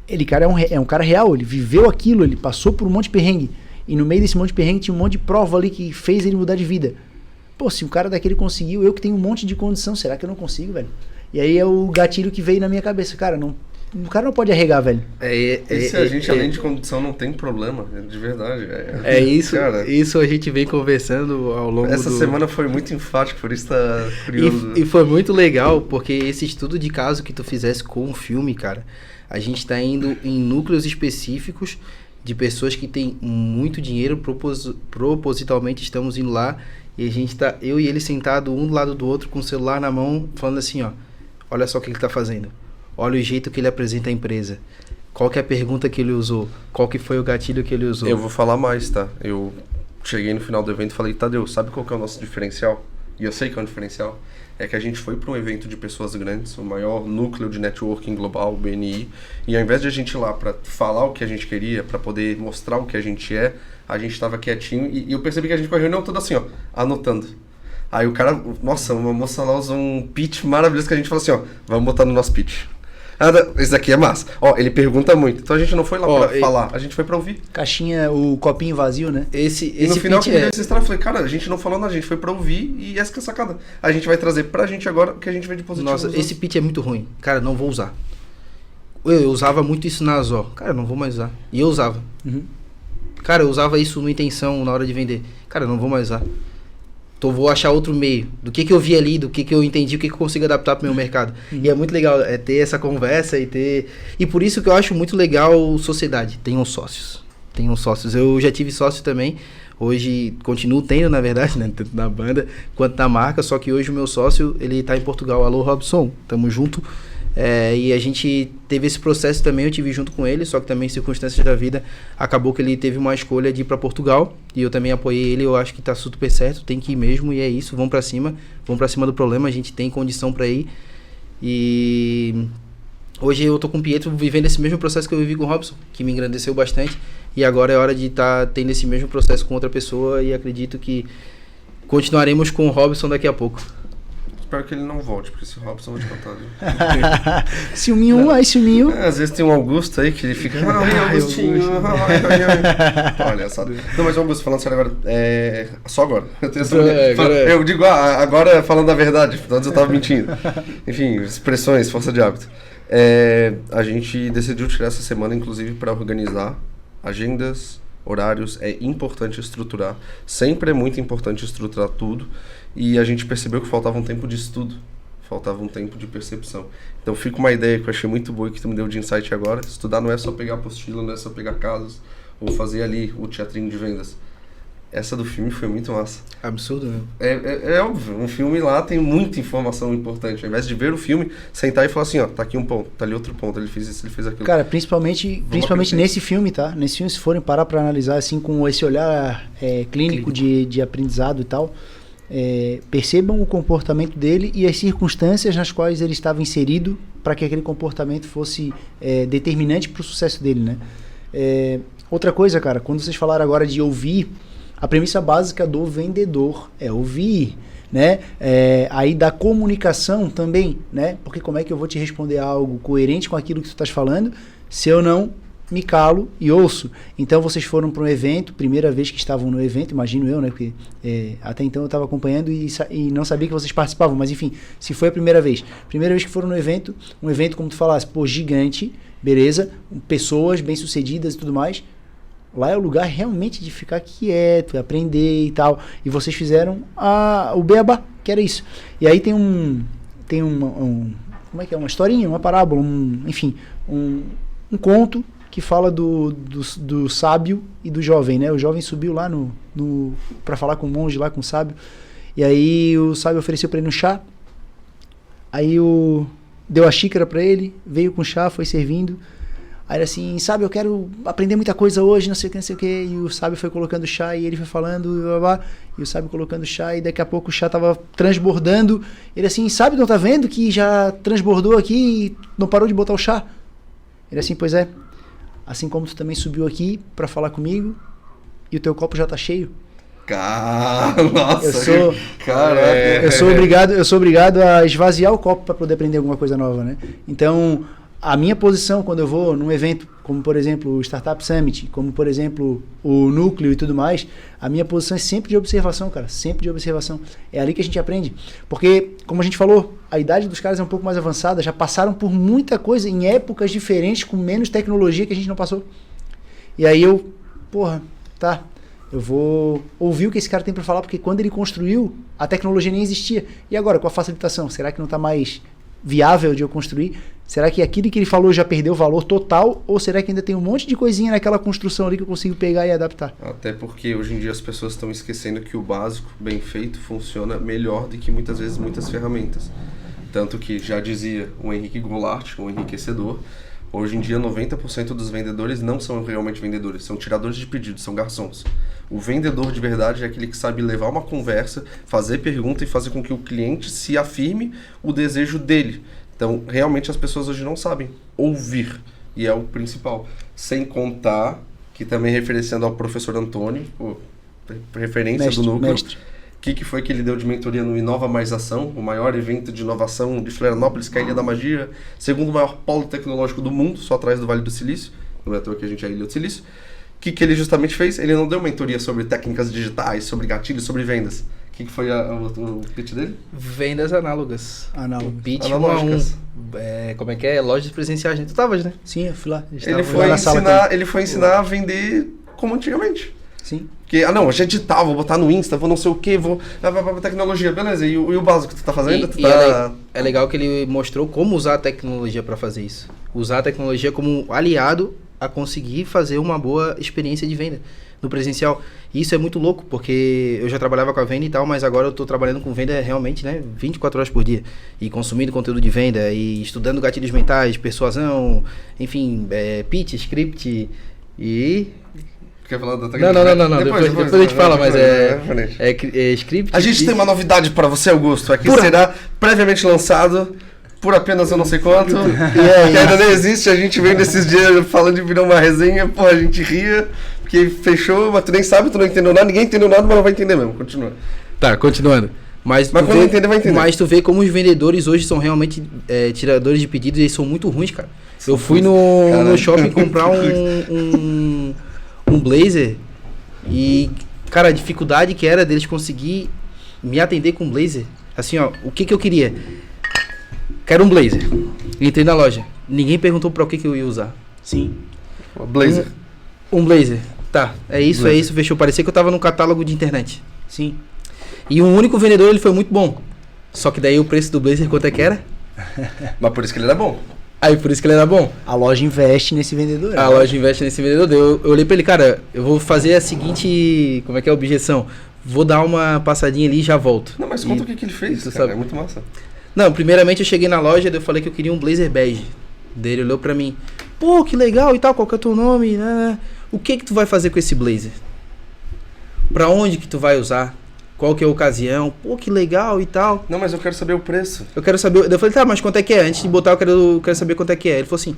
Ele cara é um cara real, ele viveu aquilo, ele passou por um monte de perrengue. E no meio desse monte de perrengue tinha um monte de prova ali que fez ele mudar de vida. Pô, se um cara daquele conseguiu, eu que tenho um monte de condição, será que eu não consigo, velho? E aí é o gatilho que veio na minha cabeça. Cara, o cara não pode arregar, velho. Se a gente, além de condição, não tem problema, de verdade. Isso, cara, isso a gente vem conversando ao longo Essa semana foi muito enfático, por isso tá curioso. E foi muito legal, porque esse estudo de caso que tu fizesse com o filme, cara, a gente tá indo em núcleos específicos de pessoas que têm muito dinheiro, propositalmente estamos indo lá, e a gente tá, eu e ele sentado um do lado do outro com o celular na mão, falando assim, ó, olha só o que ele tá fazendo. Olha o jeito que ele apresenta a empresa. Qual que é a pergunta que ele usou? Qual que foi o gatilho que ele usou? Eu vou falar mais, tá? Eu cheguei no final do evento e falei, Tadeu, sabe qual que é o nosso diferencial? E eu sei que é um diferencial. É que a gente foi para um evento de pessoas grandes, o maior núcleo de networking global, o BNI, e ao invés de a gente ir lá para falar o que a gente queria, para poder mostrar o que a gente é, a gente estava quietinho e eu percebi que a gente com a reunião toda assim, ó, anotando. Aí o cara, nossa, uma moça lá usou um pitch maravilhoso que a gente falou assim, ó, vamos botar no nosso pitch. Esse daqui é massa. Ó, ele pergunta muito. Então a gente não foi lá pra falar, a gente foi pra ouvir. Caixinha, o copinho vazio, né? E no final que me deu esse estralo, eu falei, cara, a gente não falou nada, a gente foi pra ouvir e essa que é a sacada. A gente vai trazer pra gente agora o que a gente vê de positivo. Nossa, esse pitch é muito ruim. Cara, não vou usar. Eu usava muito isso na Azó. Cara, não vou mais usar. E eu usava. Uhum. Cara, eu usava isso no intenção na hora de vender. Cara, não vou mais usar. Então vou achar outro meio. Do que eu vi ali, do que eu entendi, o que eu consigo adaptar pro meu mercado. E é muito legal ter essa conversa e ter... E por isso que eu acho muito legal sociedade. Tenham sócios. Eu já tive sócio também. Hoje continuo tendo, na verdade, né? Tanto na banda quanto na marca. Só que hoje o meu sócio, ele tá em Portugal. Alô, Robson. Tamo junto. E a gente teve esse processo também, eu tive junto com ele, só que também circunstâncias da vida, acabou que ele teve uma escolha de ir para Portugal, e eu também apoiei ele, eu acho que tá super certo, tem que ir mesmo, e é isso, vamos para cima do problema, a gente tem condição para ir, e hoje eu tô com o Pietro vivendo esse mesmo processo que eu vivi com o Robson, que me engrandeceu bastante, e agora é hora de estar tendo esse mesmo processo com outra pessoa, e acredito que continuaremos com o Robson daqui a pouco. espero que ele não volte, porque esse Robson, vou te contar. Viu? Ciúminho, ai, ciúminho. Às vezes tem um Augusto aí que ele fica... Ai, Augustinho. Olha só. Não, mas o Augusto, falando sério agora, só agora. Eu digo, agora falando a verdade, antes eu tava mentindo. Enfim, expressões, força de hábito. A gente decidiu tirar essa semana, inclusive, para organizar agendas, horários. É importante estruturar. Sempre é muito importante estruturar tudo. E a gente percebeu que faltava um tempo de estudo. Faltava um tempo de percepção. Então fica uma ideia que eu achei muito boa e que tu me deu de insight agora. Estudar não é só pegar apostila, não é só pegar casos ou fazer ali o teatrinho de vendas. Essa do filme foi muito massa. Absurdo, né? É óbvio, um filme lá tem muita informação importante. Ao invés de ver o filme, sentar e falar assim, ó, tá aqui um ponto, tá ali outro ponto, ele fez isso, ele fez aquilo. Cara, principalmente nesse filme, tá? Nesse filme, se forem parar pra analisar, assim, com esse olhar clínico de aprendizado e tal, percebam o comportamento dele e as circunstâncias nas quais ele estava inserido para que aquele comportamento fosse determinante pro sucesso dele, né? Outra coisa, cara, quando vocês falaram agora de ouvir, a premissa básica do vendedor é ouvir, né? Aí da comunicação também, né? Porque como é que eu vou te responder algo coerente com aquilo que tu estás falando se eu não me calo e ouço? Então vocês foram para um evento, primeira vez que estavam no evento, imagino eu, né? Porque até então eu estava acompanhando e não sabia que vocês participavam, mas enfim, se foi a primeira vez que foram no evento, um evento como tu falasse, pô, gigante, beleza, pessoas bem-sucedidas e tudo mais. Lá é o lugar realmente de ficar quieto, aprender e tal. E vocês fizeram o beabá, que era isso. E aí tem como é que é? Uma historinha, uma parábola, enfim, um conto que fala do sábio e do jovem, né? O jovem subiu lá para falar com o monge lá, com o sábio. E aí o sábio ofereceu para ele um chá. Aí deu a xícara para ele, veio com o chá, foi servindo. Aí ele assim, sabe, eu quero aprender muita coisa hoje, não sei o que, não sei o que. E o sábio foi colocando chá e ele foi falando, e o sábio colocando chá e daqui a pouco o chá tava transbordando. Ele assim, sabe, não tá vendo que já transbordou aqui e não parou de botar o chá? Ele assim, pois é, assim como tu também subiu aqui pra falar comigo e o teu copo já tá cheio. Nossa, eu sou obrigado a esvaziar o copo para poder aprender alguma coisa nova, né? Então, a minha posição quando eu vou num evento, como por exemplo o Startup Summit, como por exemplo o Núcleo e tudo mais, a minha posição é sempre de observação, cara, sempre de observação. É ali que a gente aprende. Porque, como a gente falou, a idade dos caras é um pouco mais avançada, já passaram por muita coisa em épocas diferentes, com menos tecnologia que a gente não passou. E aí eu vou ouvir o que esse cara tem para falar, porque quando ele construiu, a tecnologia nem existia. E agora, com a facilitação, será que não está mais viável de eu construir? Será que aquilo que ele falou já perdeu o valor total? Ou será que ainda tem um monte de coisinha naquela construção ali que eu consigo pegar e adaptar? Até porque hoje em dia as pessoas estão esquecendo que o básico, bem feito, funciona melhor do que muitas vezes muitas ferramentas. Tanto que já dizia o Henrique Goulart, o enriquecedor, hoje em dia 90% dos vendedores não são realmente vendedores, são tiradores de pedidos, são garçons. O vendedor de verdade é aquele que sabe levar uma conversa, fazer pergunta e fazer com que o cliente se afirme o desejo dele. Então, realmente as pessoas hoje não sabem ouvir, e é o principal. Sem contar que também referenciando ao professor Antônio, referência do Núcleo, o que foi que ele deu de mentoria no Inova Mais Ação, o maior evento de inovação de Florianópolis, que é a Ilha da Magia, segundo maior polo tecnológico do mundo, só atrás do Vale do Silício, não é à toa que a gente é a Ilha do Silício. O que ele justamente fez? Ele não deu mentoria sobre técnicas digitais, sobre gatilhos, sobre vendas. O que foi o pitch dele? Vendas análogas. O pitch analógicas. Como é que é? Lojas presenciais. Tu tavas, né? Sim, eu fui lá. Ele foi ensinar a vender como antigamente. Sim. Que, não, já digital, vou botar no Insta, vou não sei o que, vou... tecnologia, beleza. E o básico que tu tá fazendo? É legal que ele mostrou como usar a tecnologia para fazer isso. Usar a tecnologia como aliado a conseguir fazer uma boa experiência de venda no presencial. E isso é muito louco, porque eu já trabalhava com a venda e tal, mas agora eu tô trabalhando com venda realmente, né, 24 horas por dia. E consumindo conteúdo de venda, e estudando gatilhos mentais, persuasão, enfim, pitch, script e... Quer falar da Não. Depois a gente fala, mas script... A gente tem uma novidade para você, Augusto. Aqui será previamente lançado por apenas eu não sei quanto. Que ainda nem existe. A gente veio nesses dias falando de virar uma resenha. A gente ria, porque fechou, mas tu nem sabe, tu não entendeu nada. Ninguém entendeu nada, mas não vai entender mesmo. Continua. Tá, continuando. Mas quando vê, entender, vai entender. Mas tu vê como os vendedores hoje são realmente tiradores de pedidos e eles são muito ruins, cara. Eu fui no shopping comprar um blazer e, cara, a dificuldade que era deles conseguir me atender com blazer. Assim, ó, o que eu queria? Quero um blazer. Entrei na loja. Ninguém perguntou pra o que eu ia usar. Sim. Blazer. Um blazer. Tá, é isso, Blazer. fechou. Parecia que eu tava num catálogo de internet. Sim. E um único vendedor, ele foi muito bom. Só que daí o preço do blazer, quanto é que era? Mas por isso que ele era bom. Aí por isso que ele era bom. A loja investe nesse vendedor. A loja investe nesse vendedor. Eu olhei pra ele, cara, eu vou fazer a seguinte, como é que é a objeção? Vou dar uma passadinha ali e já volto. Não, mas conta o que ele fez, tu cara. sabe. É muito massa. Não, primeiramente eu cheguei na loja, daí eu falei que eu queria um blazer bege. Daí ele olhou pra mim, pô, que legal e tal, qual que é o teu nome? O que tu vai fazer com esse blazer? Pra onde que tu vai usar? Qual que é a ocasião? Pô, que legal e tal. Não, mas eu quero saber o preço. Eu quero saber. Daí eu falei, tá, mas quanto é que é? Antes de botar, eu quero saber quanto é que é. Ele falou assim,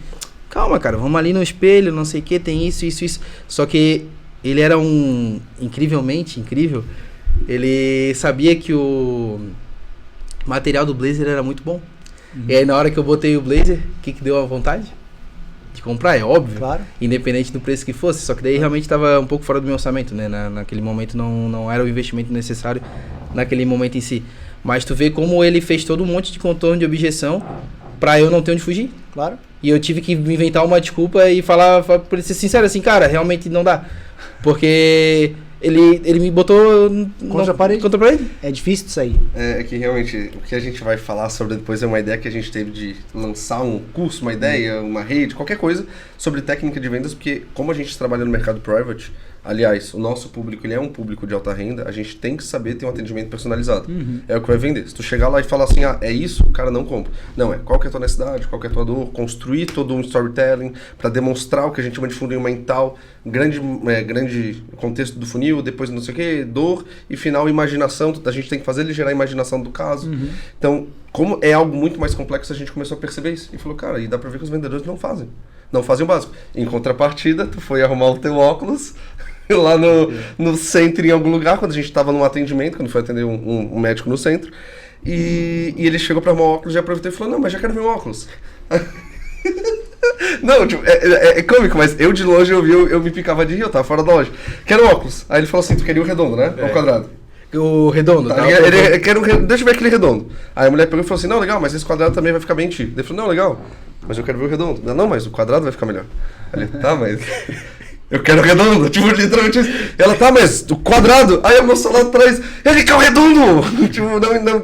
calma, cara, vamos ali no espelho, não sei o que, tem isso. Só que ele era incrivelmente incrível. Ele sabia que o material do blazer era muito bom. E aí na hora que eu botei o blazer, o que deu a vontade? De comprar, é óbvio. Claro. Independente do preço que fosse. Só que daí realmente estava um pouco fora do meu orçamento, né? Naquele momento não era o investimento necessário naquele momento em si. Mas tu vê como ele fez todo um monte de contorno de objeção pra eu não ter onde fugir. Claro. E eu tive que me inventar uma desculpa e falar pra ele ser sincero assim, cara, realmente não dá. Porque ele me botou Contra a parede. Contra a parede. É difícil disso aí. É que realmente o que a gente vai falar sobre depois é uma ideia que a gente teve de lançar um curso, uma ideia, uma rede, qualquer coisa sobre técnica de vendas, porque como a gente trabalha no mercado private, aliás, o nosso público ele é um público de alta renda, a gente tem que saber ter um atendimento personalizado. É o que vai vender. Se tu chegar lá e falar assim, é isso, o cara não compra. Não, qual que é a tua necessidade, qual que é a tua dor, construir todo um storytelling para demonstrar o que a gente chama de funil mental, grande contexto do funil, depois não sei o que, dor e final imaginação, a gente tem que fazer ele gerar a imaginação do caso. Então, como é algo muito mais complexo, a gente começou a perceber isso. E falou, cara, e dá pra ver que os vendedores não fazem o básico. Em contrapartida, tu foi arrumar o teu óculos lá no centro, em algum lugar, quando a gente estava num atendimento, quando foi atender um médico no centro, e ele chegou para arrumar o óculos, já aproveitou e falou, não, mas já quero ver o óculos. Não, tipo, é cômico, mas eu de longe eu me picava de rir, eu tava fora da loja. Quero óculos. Aí ele falou assim, tu queria o redondo, né? Ou o quadrado? O redondo, tá? Deixa eu ver aquele redondo. Aí a mulher pegou e falou assim, não, legal, mas esse quadrado também vai ficar bem em ti. Ele falou, não, legal, mas eu quero ver o redondo. Não, mas o quadrado vai ficar melhor. Aí ele, tá, mas... eu quero o redondo, tipo, literalmente isso. Ela, tá, mas o quadrado? Aí a moça lá atrás, ele quer o redondo! Tipo,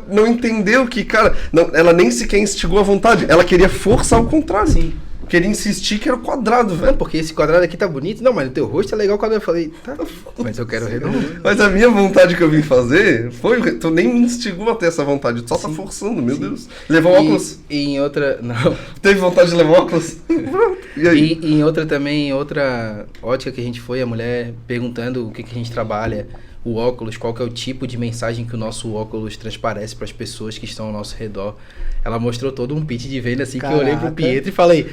não entendeu que, cara, ela nem sequer instigou a vontade, ela queria forçar o contrário. Sim. Queria insistir que era o quadrado, velho. Não, porque esse quadrado aqui tá bonito. Não, mas o teu rosto é legal o quadrado. Eu falei, tá, mas eu quero o redondo. Mas a minha vontade que eu vim fazer foi... tu nem me instigou a ter essa vontade, tu só tá forçando, meu Deus. Levou óculos? E em outra... Não. Teve vontade de levar óculos? E aí? E em outra ótica que a gente foi, a mulher perguntando o que a gente trabalha, o óculos, qual que é o tipo de mensagem que o nosso óculos transparece para as pessoas que estão ao nosso redor. Ela mostrou todo um pitch de venda assim. Caraca. Que eu olhei pro Pietro e falei,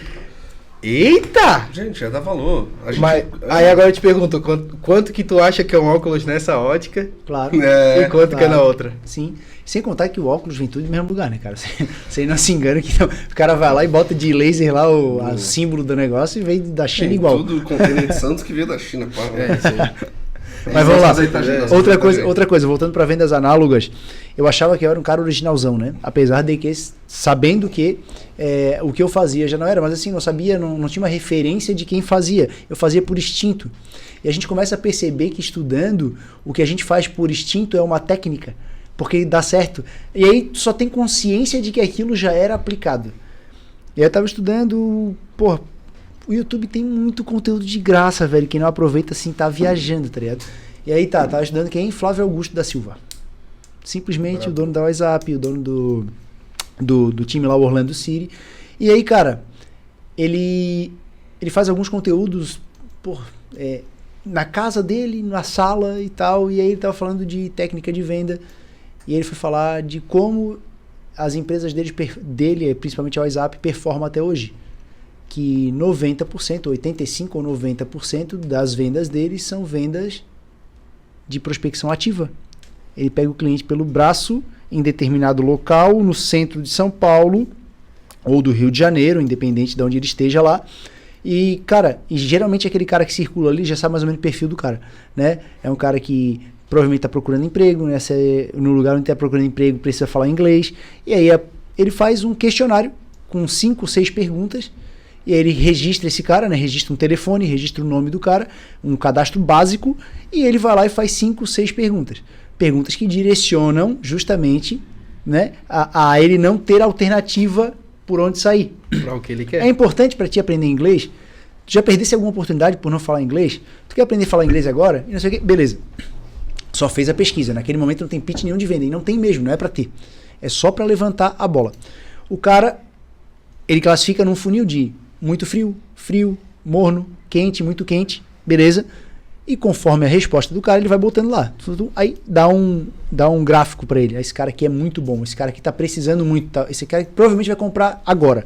eita! Gente, já dá valor. Mas, aí agora eu te pergunto, quanto que tu acha que é um óculos nessa ótica? Claro. E quanto que é na outra? Sim. Sem contar que o óculos vem tudo do mesmo lugar, né, cara? Você não se engana que não, o cara vai lá e bota de laser lá o símbolo do negócio e vem da China igual. Tudo container de Santos que veio da China, pá. Isso aí. Mas vamos lá. Outra coisa, voltando para vendas análogas, eu achava que eu era um cara originalzão, né? Apesar de que, sabendo que o que eu fazia já não era, mas assim, não sabia, não tinha uma referência de quem fazia. Eu fazia por instinto. E a gente começa a perceber que estudando, o que a gente faz por instinto é uma técnica, porque dá certo. E aí tu só tem consciência de que aquilo já era aplicado. E aí eu tava estudando, o YouTube tem muito conteúdo de graça, velho. Quem não aproveita, assim, tá viajando, tá ligado? E aí tava estudando quem? Flávio Augusto da Silva. Simplesmente o dono da WhatsApp, o dono do time lá, o Orlando City. E aí, cara, ele faz alguns conteúdos, na casa dele, na sala e tal. E aí ele tava falando de técnica de venda. E ele foi falar de como as empresas dele, principalmente a WhatsApp, performam até hoje. Que 90%, 85% ou 90% das vendas deles são vendas de prospecção ativa. ele pega o cliente pelo braço em determinado local, no centro de São Paulo ou do Rio de Janeiro, independente de onde ele esteja lá. E, cara, geralmente aquele cara que circula ali já sabe mais ou menos o perfil do cara, né? É um cara que provavelmente está procurando emprego, né? No lugar onde está procurando emprego precisa falar inglês. E aí ele faz um questionário com 5, 6 perguntas. E aí ele registra esse cara, né? Registra um telefone, registra o nome do cara, um cadastro básico. E ele vai lá e faz 5, 6 perguntas. Perguntas que direcionam justamente, né, a ele não ter alternativa por onde sair. Para o que ele quer. É importante para ti aprender inglês. Tu já perdesse alguma oportunidade por não falar inglês? Tu quer aprender a falar inglês agora? E não sei o quê. Beleza. Só fez a pesquisa. Naquele momento não tem pitch nenhum de venda. E não tem mesmo, não é para ter. É só para levantar a bola. O cara, ele classifica num funil de muito frio, frio, morno, quente, muito quente. Beleza. E conforme a resposta do cara, ele vai botando lá. Aí dá um gráfico para ele. Esse cara aqui é muito bom. Esse cara aqui tá precisando muito. Tá? Esse cara provavelmente vai comprar agora.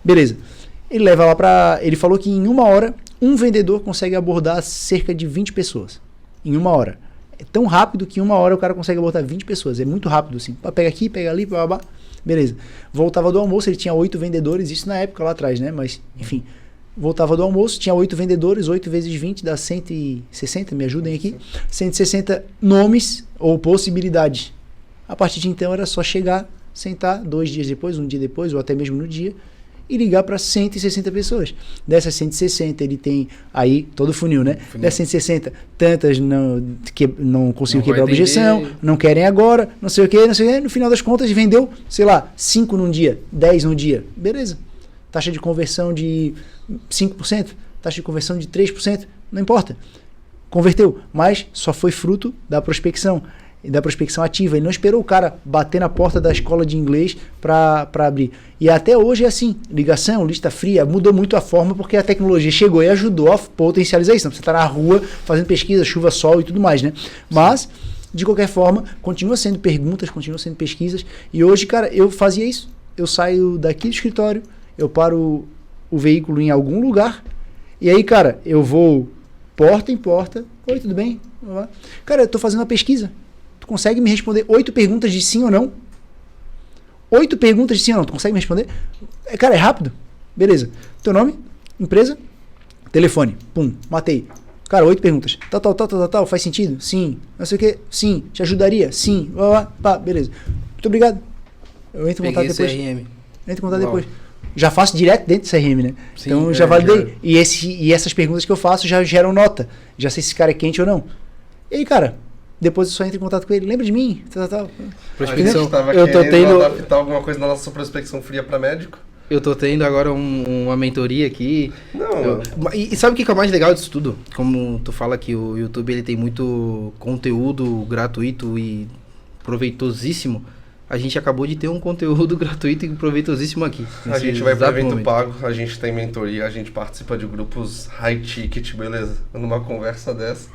Beleza. Ele leva lá para... Ele falou que em 1 hora, um vendedor consegue abordar cerca de 20 pessoas. Em 1 hora. É tão rápido que em 1 hora o cara consegue abordar 20 pessoas. É muito rápido, assim. Pega aqui, pega ali, blá, blá, blá. Beleza. Voltava do almoço, ele tinha 8 vendedores. Isso na época lá atrás, né? Mas, enfim... Voltava do almoço, tinha 8 vendedores, 8 vezes 20 dá 160, me ajudem aqui. 160 nomes ou possibilidades. A partir de então era só chegar, sentar 2 dias depois, 1 dia depois, ou até mesmo no dia, e ligar para 160 pessoas. Dessas 160 ele tem aí todo o funil, né? Dessas 160, tantas não conseguiu quebrar a objeção, não querem agora, não sei o que. No final das contas vendeu, sei lá, 5 num dia, 10 num dia. Beleza. Taxa de conversão de 5%, taxa de conversão de 3%, não importa. Converteu, mas só foi fruto da prospecção ativa. Ele não esperou o cara bater na porta da escola de inglês para abrir. E até hoje é assim, ligação, lista fria, mudou muito a forma porque a tecnologia chegou e ajudou a potencializar isso. Não precisa estar na rua fazendo pesquisa, chuva, sol e tudo mais, né? Mas, de qualquer forma, continua sendo perguntas, continua sendo pesquisas. E hoje, cara, eu fazia isso. Eu saio daqui do escritório, eu paro o veículo em algum lugar, e aí, cara, eu vou porta em porta. Oi, tudo bem? Cara, eu tô fazendo uma pesquisa. Tu consegue me responder 8 perguntas de sim ou não? 8 perguntas de sim ou não. Tu consegue me responder? Cara, é rápido. Beleza. Teu nome? Empresa? Telefone. Pum, matei. Cara, 8 perguntas. Tal. Faz sentido? Sim. Não sei o que. Sim. Te ajudaria? Sim. Pá, beleza. Muito obrigado. Eu entro em contato depois. CRM. Entro em contato depois. Já faço direto dentro do CRM, né? Sim, então já validei. E essas perguntas que eu faço já geram nota. Já sei se esse cara é quente ou não. E aí, cara, depois eu só entro em contato com ele. Lembra de mim? Prospecção. Eu tô tendo adaptar alguma coisa na nossa prospecção fria para médico. Eu tô tendo agora uma mentoria aqui. Não. E sabe o que é o mais legal disso tudo? Como tu fala que o YouTube ele tem muito conteúdo gratuito e proveitosíssimo. A gente acabou de ter um conteúdo gratuito e proveitosíssimo aqui. A gente vai para evento pago, a gente tem mentoria, a gente participa de grupos high ticket, beleza? Numa conversa dessa,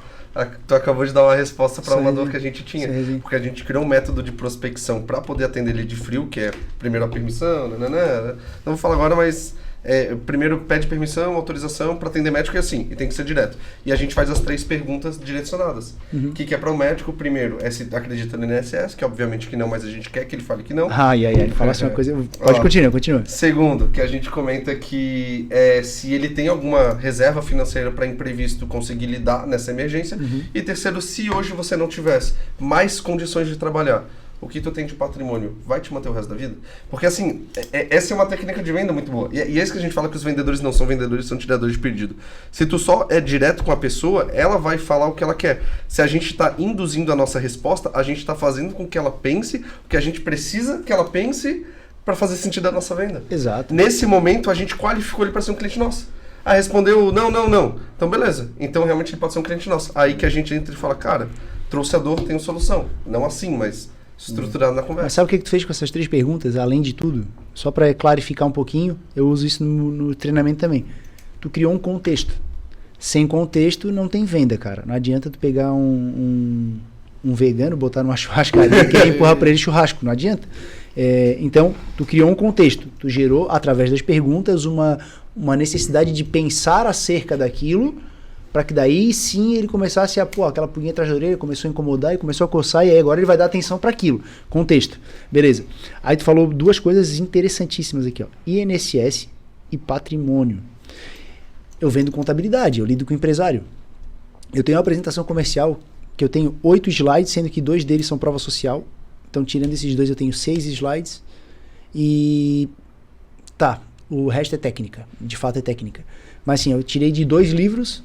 tu acabou de dar uma resposta para uma dor que a gente tinha. Sim. Porque a gente criou um método de prospecção para poder atender ele de frio, que é primeiro a permissão, Não vou falar agora, mas... primeiro pede permissão, autorização para atender médico e assim, e tem que ser direto. E a gente faz as 3 perguntas direcionadas. O que é para o médico? Primeiro, é se acredita no INSS, que obviamente que não, mas a gente quer que ele fale que não. Ele fala assim uma coisa... Pode continua. Segundo, que a gente comenta que se ele tem alguma reserva financeira para imprevisto conseguir lidar nessa emergência. E terceiro, se hoje você não tivesse mais condições de trabalhar, o que tu tem de patrimônio vai te manter o resto da vida? Porque assim, essa é uma técnica de venda muito boa. E é isso que a gente fala que os vendedores não são vendedores, são tiradores de pedido. Se tu só é direto com a pessoa, ela vai falar o que ela quer. Se a gente está induzindo a nossa resposta, a gente está fazendo com que ela pense o que a gente precisa que ela pense para fazer sentido a nossa venda. Exato. Nesse momento, a gente qualificou ele para ser um cliente nosso. Respondeu não. Então beleza. Então realmente ele pode ser um cliente nosso. Aí que a gente entra e fala, cara, trouxe a dor, tem solução. Não assim, mas... estruturado na conversa. Mas sabe o que tu fez com essas 3 perguntas, além de tudo? Só para clarificar um pouquinho, eu uso isso no treinamento também. Tu criou um contexto. Sem contexto não tem venda, cara. Não adianta tu pegar um vegano, botar numa churrascaria e querer empurrar para ele churrasco. Não adianta. Então, tu criou um contexto. Tu gerou, através das perguntas, uma necessidade de pensar acerca daquilo para que daí sim ele começasse a, aquela pulguinha atrás da orelha começou a incomodar e começou a coçar, e aí agora ele vai dar atenção para aquilo. Contexto. Beleza. Aí tu falou duas coisas interessantíssimas aqui, ó. INSS e patrimônio. Eu vendo contabilidade, eu lido com empresário. Eu tenho uma apresentação comercial que eu tenho 8 slides, sendo que 2 deles são prova social. Então, tirando esses 2, eu tenho 6 slides. E tá, o resto é técnica. De fato é técnica. Mas assim, eu tirei de 2 livros,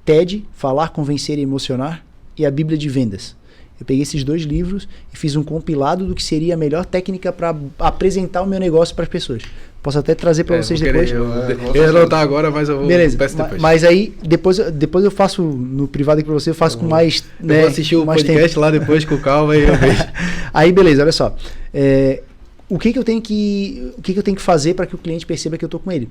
TED, Falar, Convencer e Emocionar, e a Bíblia de Vendas. Eu peguei esses 2 livros e fiz um compilado do que seria a melhor técnica para apresentar o meu negócio para as pessoas. Posso até trazer para vocês depois. Eu ia anotar agora, mas eu vou... Beleza, depois. mas aí depois eu faço no privado aqui para você, eu faço com mais... Eu vou assistir o podcast tempo. Lá depois com calma e eu vejo. Aí beleza, olha só. O que eu tenho que fazer para que o cliente perceba que eu estou com ele?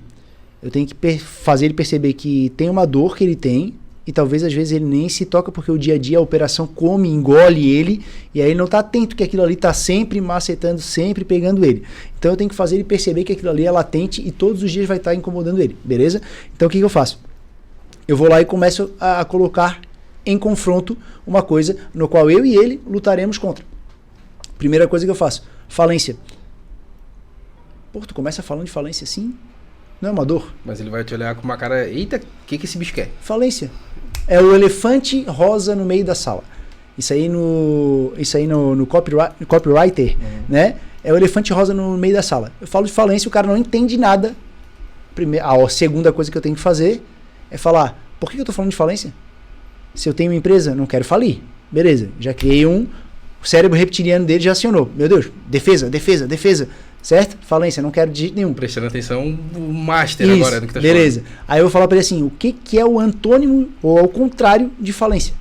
Eu tenho que fazer ele perceber que tem uma dor que ele tem, e talvez às vezes ele nem se toca porque o dia a dia a operação come, engole ele, e aí ele não está atento que aquilo ali está sempre macetando, sempre pegando ele. Então eu tenho que fazer ele perceber que aquilo ali é latente e todos os dias vai estar incomodando ele, beleza? Então o que eu faço? Eu vou lá e começo a colocar em confronto uma coisa no qual eu e ele lutaremos contra. Primeira coisa que eu faço, falência. Pô, tu começa falando de falência assim? Não é uma dor? Mas ele vai te olhar com uma cara, eita, o que esse bicho quer? Falência. É o elefante rosa no meio da sala. Isso aí no copywriter, né? É o elefante rosa no meio da sala. Eu falo de falência, o cara não entende nada. A segunda coisa que eu tenho que fazer é falar, por que eu tô falando de falência? Se eu tenho uma empresa, não quero falir. Beleza, já criei o cérebro reptiliano dele já acionou. Meu Deus, defesa. Certo? Falência, não quero de jeito nenhum. Prestando atenção, o master Isso, agora do que tá beleza. falando. Aí eu vou falar para ele assim, o que é o antônimo ou ao contrário de falência?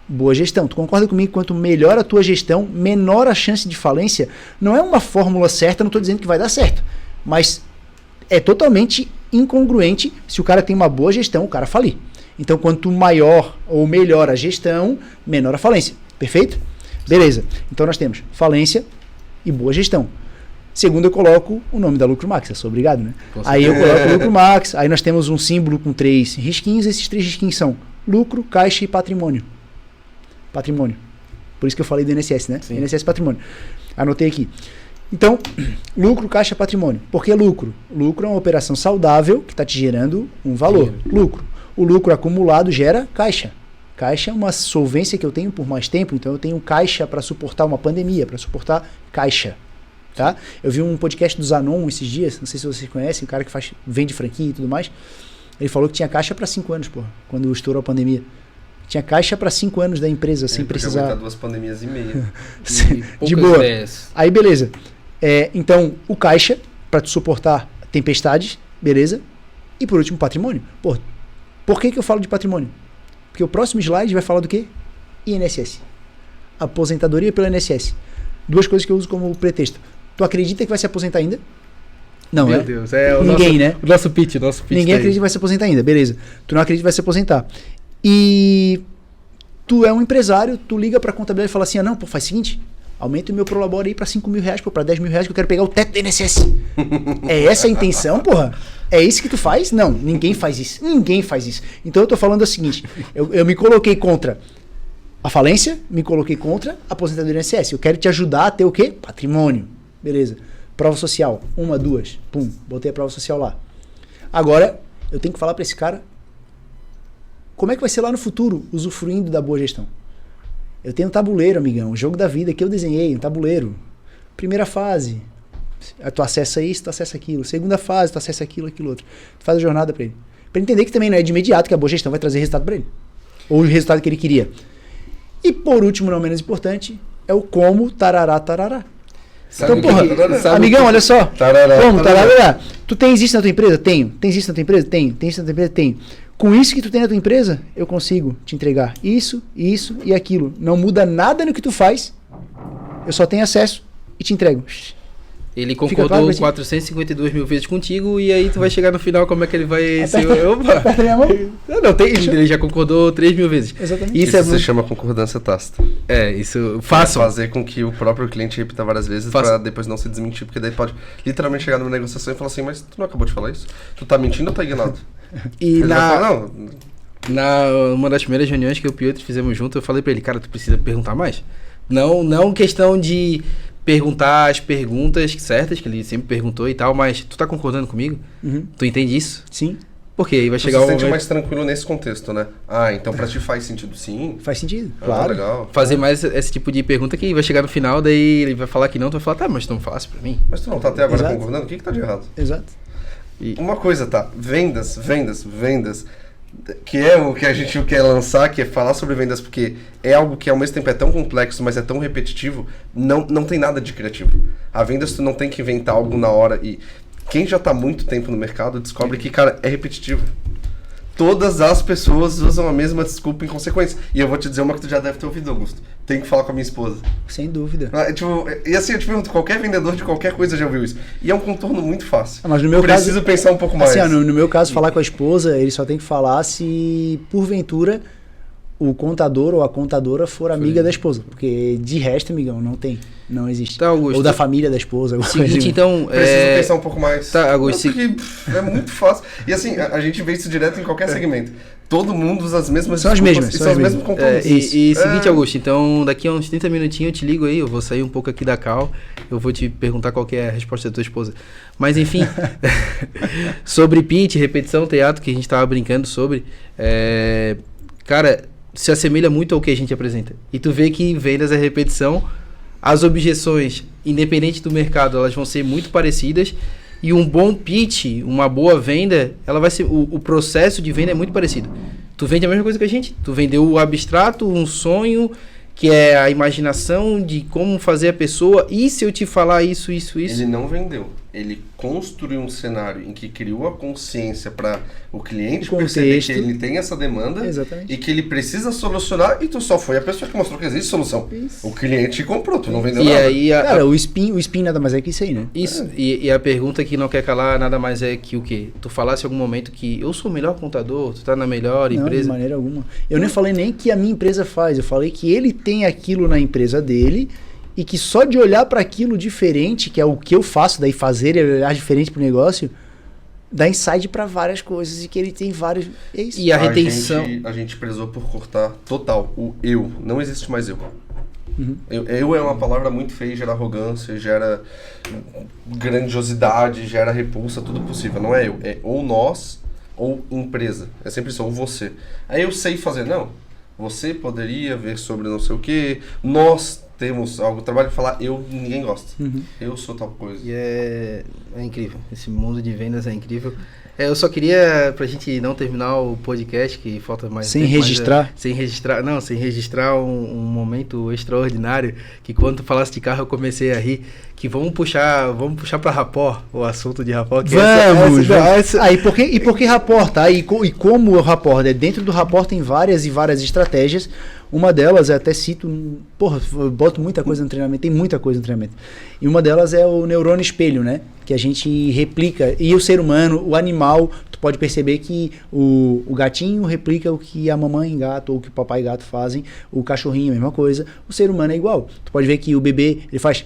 Boa gestão. Tu concorda comigo que quanto melhor a tua gestão, menor a chance de falência? Não é uma fórmula certa, não estou dizendo que vai dar certo. Mas é totalmente incongruente se o cara tem uma boa gestão, o cara falir. Então, quanto maior ou melhor a gestão, menor a falência. Perfeito? Beleza. Então, nós temos falência e boa gestão. Segundo, eu coloco o nome da Lucro Max, eu sou obrigado, né? Aí eu coloco o Lucro Max, aí nós temos um símbolo com 3 risquinhos, esses 3 risquinhos são lucro, caixa e patrimônio. Patrimônio. Por isso que eu falei do INSS, né? Sim. INSS patrimônio. Anotei aqui. Então, lucro, caixa, patrimônio. Por que lucro? Lucro é uma operação saudável que está te gerando um valor. Lucro. O lucro acumulado gera caixa. Caixa é uma solvência que eu tenho por mais tempo, então eu tenho caixa para suportar uma pandemia, para suportar caixa. Tá? Eu vi um podcast do Zanon esses dias, não sei se vocês conhecem, o cara que vende franquia e tudo mais. Ele falou que tinha caixa para 5 anos, quando estourou a pandemia. Tinha caixa para 5 anos da empresa, sem precisar... 2 pandemias e meia. De boa. Aí, beleza. Então, o caixa, para te suportar tempestades, beleza. E por último, patrimônio. Por que eu falo de patrimônio? Porque o próximo slide vai falar do quê? INSS. Aposentadoria pelo INSS. 2 coisas que eu uso como pretexto. Tu acredita que vai se aposentar ainda? Não, Meu Deus, o ninguém, nosso, né? O nosso pitch. Ninguém acredita que vai se aposentar ainda, beleza. Tu não acredita que vai se aposentar. E tu é um empresário, tu liga pra contabilidade e fala assim, faz o seguinte, aumenta o meu prolabore aí pra 5 mil reais, pra 10 mil reais que eu quero pegar o teto do INSS. É essa a intenção, porra? É isso que tu faz? Não, ninguém faz isso. Ninguém faz isso. Então eu tô falando o seguinte, eu me coloquei contra a falência, me coloquei contra a aposentadoria do INSS. Eu quero te ajudar a ter o quê? Patrimônio. Beleza. Prova social. 1, 2. Pum. Botei a prova social lá. Agora, eu tenho que falar para esse cara como é que vai ser lá no futuro, usufruindo da boa gestão. Eu tenho um tabuleiro, amigão. O jogo da vida que eu desenhei, um tabuleiro. Primeira fase. Tu acessa isso, tu acessa aquilo. Segunda fase, tu acessa aquilo, aquilo outro. Tu faz a jornada para ele. Para entender que também não é de imediato que a boa gestão vai trazer resultado para ele. Ou o resultado que ele queria. E por último, não menos importante, é o como tarará, tarará. Então, porra, amigão, olha só. Como tarará? Tu tens isso na tua empresa? Tenho. Tens isso na tua empresa? Tenho. Tens isso na tua empresa? Tenho. Com isso que tu tem na tua empresa, eu consigo te entregar isso e aquilo. Não muda nada no que tu faz. Eu só tenho acesso e te entrego. Ele concordou claro, 452 mil vezes contigo e aí tu vai chegar no final, como é que ele vai... Aperta minha mão. Ele já concordou 3 mil vezes. Exatamente. Isso se chama concordância tácita. Isso... Fazer com que o próprio cliente repita várias vezes para depois não se desmentir, porque daí pode literalmente chegar numa negociação e falar assim, mas tu não acabou de falar isso? Tu tá mentindo ou tá enganado? E falar, não, Uma das primeiras reuniões que eu e o Pietro fizemos junto, eu falei pra ele, cara, tu precisa perguntar mais. Não questão de perguntar as perguntas certas, que ele sempre perguntou e tal, mas tu tá concordando comigo? Tu entende isso? Sim. Porque aí vai chegar Você um se sente momento... mais tranquilo nesse contexto, né? Ah, então pra ti faz sentido sim? Faz sentido, Ah, claro. legal. Fazer mais esse tipo de pergunta que vai chegar no final, daí ele vai falar que não, tu vai falar, tá, mas tu não falasse pra mim? Mas tu não tá até agora Exato. concordando? O que tá de errado? Exato. Uma coisa, tá? Vendas. Que é o que a gente quer lançar, que é falar sobre vendas, porque é algo que ao mesmo tempo é tão complexo, mas é tão repetitivo, não tem nada de criativo. A vendas tu não tem que inventar algo na hora e quem já tá há muito tempo no mercado descobre que, cara, é repetitivo. Todas as pessoas usam a mesma desculpa em consequência. E eu vou te dizer uma que tu já deve ter ouvido, Augusto. Tenho que falar com a minha esposa. Sem dúvida. E assim, eu te pergunto, qualquer vendedor de qualquer coisa já ouviu isso. E é um contorno muito fácil. Mas no meu Preciso caso, pensar um pouco mais. Assim, ó, no meu caso, falar com a esposa, ele só tem que falar se, porventura, o contador ou a contadora for amiga da esposa. Porque de resto, amigão, não existe. Tá, Augusto. Ou da família da esposa. alguma coisa Seguinte, assim. então... Preciso pensar um pouco mais. Tá, Augusto, Porque é muito fácil. E assim, a gente vê isso direto em qualquer segmento. Todo mundo usa as mesmas São as desculpas mesmas, e são são as os mesmos mesmas. contornos. Seguinte, Augusto, então daqui a uns 30 minutinhos eu te ligo aí, eu vou sair um pouco aqui da cal, eu vou te perguntar qual que é a resposta da tua esposa. Mas enfim, sobre pitch, repetição, teatro, que a gente tava brincando sobre, cara, se assemelha muito ao que a gente apresenta. E tu vê que vendas é repetição, as objeções, independente do mercado, elas vão ser muito parecidas. E um bom pitch, uma boa venda, ela vai ser o processo de venda é muito parecido. Tu vende a mesma coisa que a gente. Tu vendeu o abstrato, um sonho, que é a imaginação de como fazer a pessoa. E se eu te falar isso? Ele não vendeu. Ele construiu um cenário em que criou a consciência para o cliente perceber que ele tem essa demanda. Exatamente. E que ele precisa solucionar e tu só foi a pessoa que mostrou que existe solução. Isso. O cliente comprou, tu não vendeu E nada. aí Cara, o spin nada mais é que isso aí, né? Isso, e a pergunta que não quer calar nada mais é que o quê? Tu falasse em algum momento que eu sou o melhor contador, tu tá na melhor Não, empresa. de maneira alguma. Eu nem falei nem que a minha empresa faz, eu falei que ele tem aquilo na empresa dele e que só de olhar para aquilo diferente, que é o que eu faço, daí fazer e olhar diferente pro negócio, dá insight para várias coisas e que ele tem vários... É isso. E a retenção... A gente prezou por cortar total o eu. Não existe mais eu. Eu é uma palavra muito feia, gera arrogância, gera grandiosidade, gera repulsa, tudo possível. Não é eu, é ou nós ou empresa. É sempre isso, ou você. Aí eu sei fazer, não. Você poderia ver sobre não sei o que, nós temos algo, trabalho de falar, ninguém gosta. Eu sou tal coisa. E é incrível, esse mundo de vendas é incrível. Eu só queria, pra gente não terminar o podcast, que falta mais Sem tempo, registrar? Sem registrar um momento extraordinário, que quando tu falasse de carro eu comecei a rir, que vamos puxar pra Rapport, o assunto de Rapport. Que Vamos! E por que Rapport, tá? E como o Rapport, né? Dentro do Rapport tem várias e várias estratégias. Uma delas, eu até cito, eu boto muita coisa no treinamento, tem muita coisa no treinamento. E uma delas é o neurônio espelho, né? Que a gente replica. E o ser humano, o animal, tu pode perceber que o gatinho replica o que a mamãe gato ou o que o papai gato fazem, o cachorrinho, a mesma coisa. O ser humano é igual. Tu pode ver que o bebê, ele faz...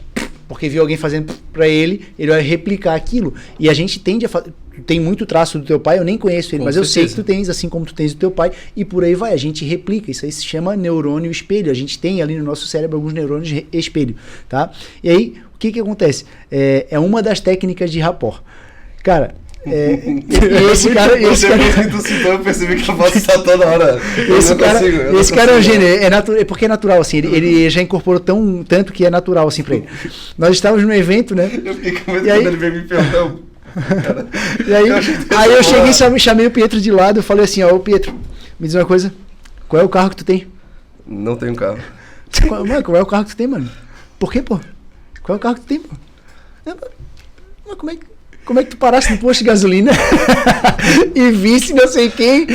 porque viu alguém fazendo pra ele, ele vai replicar aquilo. E a gente tende a fazer... Tem muito traço do teu pai, eu nem conheço ele, mas eu sei que tu tens, assim como tu tens do teu pai, e por aí vai, a gente replica. Isso aí se chama neurônio espelho. A gente tem ali no nosso cérebro alguns neurônios espelho, tá? E aí, o que que é uma das técnicas de Rapport. Cara... esse cara eu percebi que eu posso estar toda hora. Esse cara é um gênio, é porque é natural, assim, ele já incorporou tanto que é natural, assim, pra ele. Nós estávamos num evento, né? Eu fiquei com medo quando ele veio me perguntar. E aí eu cheguei, chamei o Pietro de lado, eu falei assim, ó, Pietro, me diz uma coisa, qual é o carro que tu tem? Não tenho carro. Mano, qual é o carro que tu tem, mano? Por quê, pô? Qual é o carro que tu tem, pô? Mas como é que tu parasse no posto de gasolina e visse não sei quem?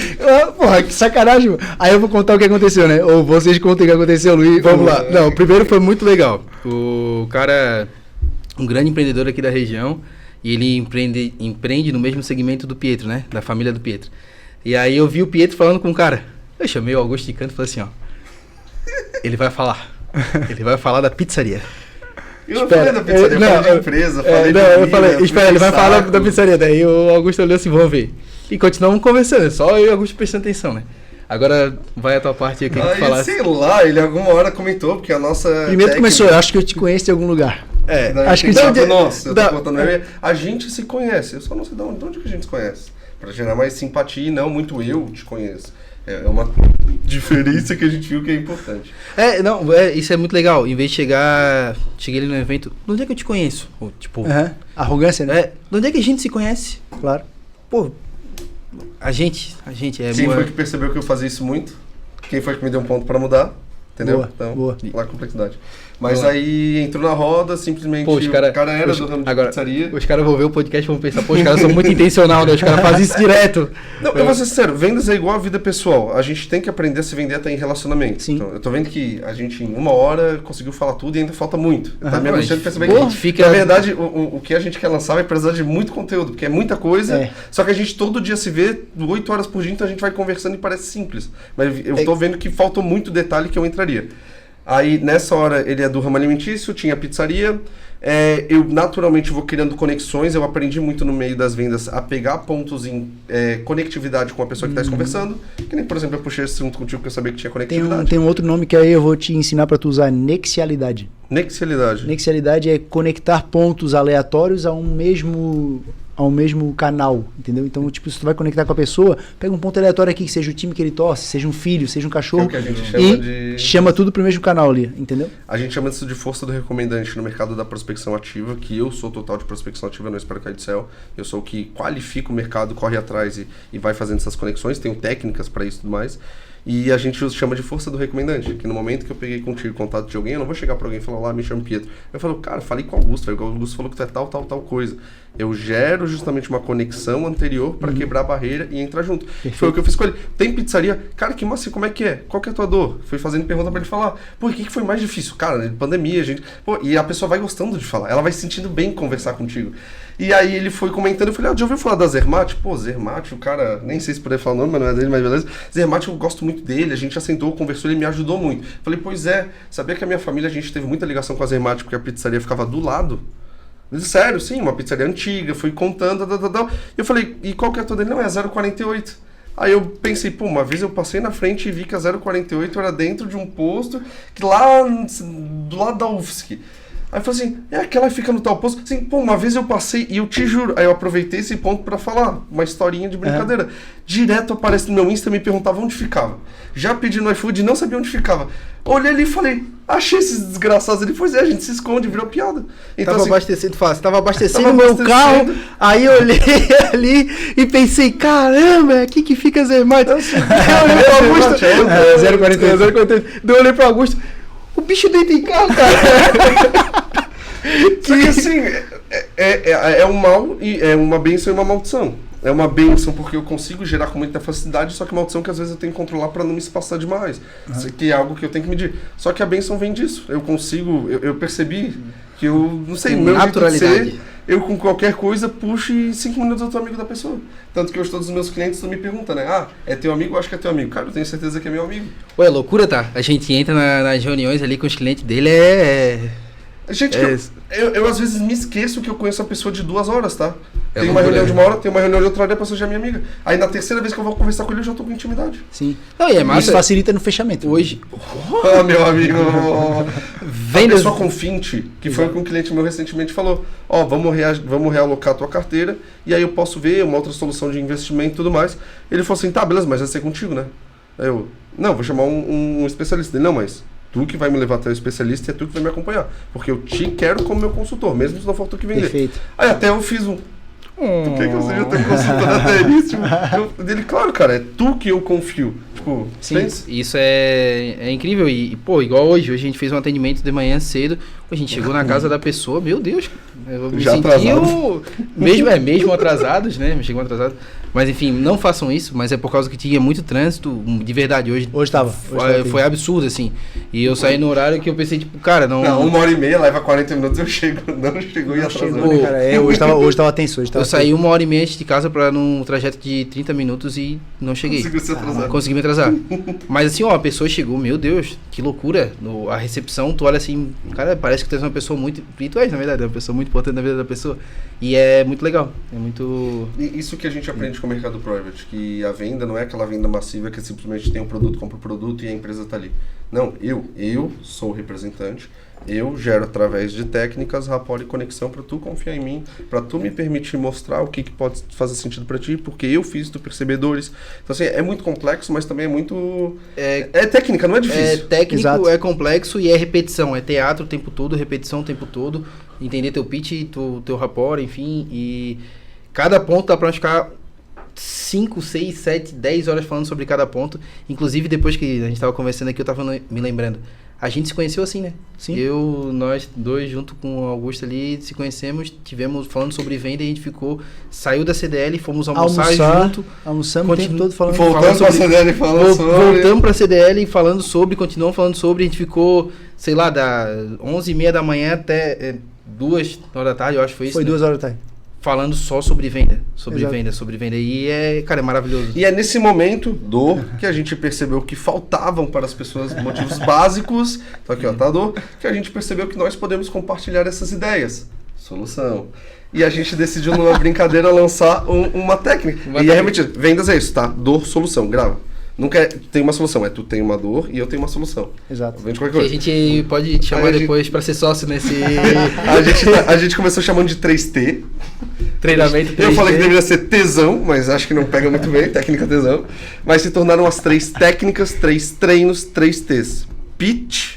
Porra, que sacanagem, mano. Aí eu vou contar o que aconteceu, né? Ou vocês contem o que aconteceu, Luiz. Vamos lá. Não, primeiro foi muito legal. O cara, um grande empreendedor aqui da região, e ele empreende no mesmo segmento do Pietro, né? Da família do Pietro. E aí eu vi o Pietro falando com um cara. Eu chamei o Augusto de canto e falei assim, ó. Ele vai falar da pizzaria. Eu não falei da pizzaria, eu falei de empresa, ele vai falar da pizzaria. Daí o Augusto olhou assim, vamos ver. E continuamos conversando, só eu e o Augusto prestando atenção, né? Agora vai a tua parte aqui que tu Aí, falasse. sei lá, ele alguma hora comentou, porque a nossa. Primeiro tu técnica- começou, eu acho que eu te conheço de algum lugar. Daí acho que tem de- nossa, eu tô da- cortando ele. A gente se conhece, eu só não sei de onde que a gente se conhece. Pra gerar mais simpatia e não muito eu te conheço. É uma diferença que a gente viu que é importante. Isso é muito legal. Em vez de cheguei ali no evento, de onde é que eu te conheço? Ou, tipo, Aham. Arrogância, né? de onde é que a gente se conhece? Claro. Pô, a gente é Quem boa. foi que percebeu que eu fazia isso muito? Quem foi que me deu um ponto pra mudar? Entendeu? Boa, Então, boa. lá a complexidade. Mas Boa. aí entrou na roda, simplesmente Pô, os o cara- cara era os- do ramo de agora, pizzaria. Os caras vão ver o podcast e vão pensar, pô, os caras são muito intencional, né? Os caras fazem isso direto. Não, eu vou ser sincero, vendas é igual a vida pessoal. A gente tem que aprender a se vender até em relacionamento. Sim. Então, eu tô vendo que a gente em 1 hora conseguiu falar tudo e ainda falta muito. Tá me angustiando perceber Pô, que, fica- na verdade, o que a gente quer lançar vai precisar de muito conteúdo, porque é muita coisa, É. só que a gente todo dia se vê 8 horas por dia, então a gente vai conversando e parece simples. Mas eu tô vendo que faltou muito detalhe que eu entraria. Aí, nessa hora, ele é do ramo alimentício, tinha pizzaria. Eu naturalmente vou criando conexões. Eu aprendi muito no meio das vendas a pegar pontos em conectividade com a pessoa que está conversando. Que nem, por exemplo, eu puxei esse assunto contigo que eu sabia que tinha conectividade. Tem um outro nome que aí eu vou te ensinar para tu usar, nexialidade. Nexialidade. Nexialidade é conectar pontos aleatórios a um mesmo canal, entendeu? Então, tipo, se tu vai conectar com a pessoa, pega um ponto aleatório aqui, que seja o time que ele torce, seja um filho, seja um cachorro, É o que a gente chama e chama tudo pro mesmo canal ali, entendeu? A gente chama isso de força do recomendante no mercado da prospecção ativa, que eu sou total de prospecção ativa, não espero cair do céu. Eu sou o que qualifica o mercado, corre atrás e vai fazendo essas conexões, tenho técnicas para isso e tudo mais. E a gente chama de força do recomendante, que no momento que eu peguei contigo contato de alguém, eu não vou chegar para alguém e falar, olá, me chamo Pietro. Eu falo, cara, falei com o Augusto, o Augusto falou que tu é tal coisa. Eu gero justamente uma conexão anterior para quebrar a barreira e entrar junto. Foi o que eu fiz com ele. Tem pizzaria? Cara, que massa, como é que é? Qual que é a tua dor? Fui fazendo pergunta para ele falar. Pô, o que foi mais difícil? Cara, pandemia, gente... Pô, e a pessoa vai gostando de falar, ela vai se sentindo bem conversar contigo. E aí ele foi comentando, eu falei, já ouviu falar da Zermatt? Pô, Zermatt, o cara, nem sei se poder falar o nome, mas não é dele, mas beleza. Zermatt, eu gosto muito dele, a gente já sentou, conversou, ele me ajudou muito. Falei, pois é, sabia que a minha família, a gente teve muita ligação com a Zermatt, porque a pizzaria ficava do lado? Ele disse, sério, sim, uma pizzaria antiga, fui contando, E eu falei, e qual que é a tua dele? Não, é 048. Aí eu pensei, pô, uma vez eu passei na frente e vi que a 048 era dentro de um posto, que lá do lado da UFSC. Aí eu falei assim, é aquela que fica no tal posto? Assim, pô, uma vez eu passei e eu te juro. Aí eu aproveitei esse ponto pra falar, uma historinha de brincadeira. Direto aparece no meu Insta e me perguntava onde ficava. Já pedi no iFood e não sabia onde ficava. Olhei ali e falei, achei esses desgraçados ali. Pois é, a gente se esconde, virou piada. Então, Tava assim, abastecendo fácil, tava abastecendo Tava o meu abastecendo. carro, aí eu olhei ali e pensei, caramba, aqui que fica Zermatt. Eu olhei pro Augusto, 048. 048. Eu olhei pro Augusto, o bicho deita em carro, cara. Só que assim, é um mal, e é uma bênção e uma maldição. É uma bênção porque eu consigo gerar com muita facilidade, só que maldição que às vezes eu tenho que controlar para não me espaçar demais. Isso aqui é algo que eu tenho que medir. Só que a bênção vem disso. Eu consigo, eu percebi que eu, não sei, Tem meu jeito de naturalidade. ser, eu com qualquer coisa puxo e 5 minutos eu tô amigo da pessoa. Tanto que hoje todos os meus clientes me perguntam, né? Ah, é teu amigo? Eu acho que é teu amigo. Cara, eu tenho certeza que é meu amigo. Ué, loucura, tá? A gente entra nas reuniões ali com os clientes dele, Gente, eu às vezes me esqueço que eu conheço a pessoa de 2 horas, tá? É Tem uma loucura, reunião de né? 1 hora, tem uma reunião de outra hora e a pessoa já é minha amiga. Aí na terceira vez que eu vou conversar com ele, eu já tô com intimidade. Sim. Não, e é massa. Isso facilita no fechamento. Hoje, Ah, meu amigo. A vendas... pessoa com Fint, que foi o que um cliente meu recentemente falou. Ó, vamos realocar a tua carteira e aí eu posso ver uma outra solução de investimento e tudo mais. Ele falou assim, tá, beleza, mas vai ser contigo, né? Aí eu, não, vou chamar um especialista. Ele, não, mas tu que vai me levar até o especialista e é tu que vai me acompanhar. Porque eu te quero como meu consultor, mesmo se não for tu que vender. Perfeito. Aí até eu fiz um... Por que eu seja teu consultor até isso? Dele, claro, cara, é tu que eu confio. Tipo, Sim, pensa. isso é incrível. Pô, igual hoje a gente fez um atendimento de manhã cedo, a gente chegou na casa da pessoa, meu Deus, eu me Já senti atrasado. mesmo atrasados, né? Chegou atrasado. Mas enfim, não façam isso, mas é por causa que tinha muito trânsito, de verdade, hoje. Hoje tava. Foi absurdo, assim. E eu saí no horário que eu pensei, tipo, cara, não. Não, 1h30, leva 40 minutos, eu chego. Não chegou e atrasou. Chegou, né, cara? Hoje tava tenso. Hoje tava Eu saí 1h30 antes de casa pra num trajeto de 30 minutos e não cheguei. Conseguiu se atrasar. Consegui me atrasar. Mas assim, ó, a pessoa chegou, meu Deus, que loucura. A recepção, tu olha assim, cara, parece que tu és uma pessoa muito. E tu és, na verdade, uma pessoa muito importante na vida da pessoa. E é muito legal. É muito. E isso que a gente aprende é o mercado private, que a venda não é aquela venda massiva que simplesmente tem um produto, compra o produto e a empresa está ali. Não, eu sou o representante, eu gero através de técnicas, rapport e conexão para tu confiar em mim, para tu me permitir mostrar o que pode fazer sentido para ti, porque eu fiz tu percebedores. Então assim, é muito complexo, mas também é muito... É técnica, não é difícil. É técnico, Exato. é complexo e é repetição, é teatro o tempo todo, repetição o tempo todo, entender teu pitch, teu rapport, enfim, e cada ponto dá pra ficar 5, 6, 7, 10 horas falando sobre cada ponto. Inclusive, depois que a gente tava conversando aqui, eu tava me lembrando. A gente se conheceu assim, né? Sim. Nós dois, junto com o Augusto ali, se conhecemos, tivemos falando sobre venda e a gente saiu da CDL, fomos almoçar junto. Almoçamos o tempo todo falando. Voltamos pra CDL falando sobre... Voltamos pra CDL falando sobre, continuamos falando sobre, a gente ficou, sei lá, da 11h30 da manhã até 2 horas da tarde, eu acho que foi isso. Foi né? 2 horas da tarde. Falando só sobre venda, Exato. sobre venda. E cara, é maravilhoso. E é nesse momento que a gente percebeu que faltavam para as pessoas motivos básicos, então aqui ó, tá que a gente percebeu que nós podemos compartilhar essas ideias. Solução. E a gente decidiu numa brincadeira lançar uma técnica. E é realmente, vendas é isso, tá? Dor, solução, grava. Nunca tem uma solução, tu tem uma dor e eu tenho uma solução. Exato. Vende qualquer E a coisa. gente pode te chamar depois pra ser sócio nesse A gente começou chamando de 3T. treinamento. Eu 3D. falei que deveria ser tesão, mas acho que não pega muito bem, técnica tesão. Mas se tornaram as 3 técnicas, 3 treinos, 3 T's. Pitch,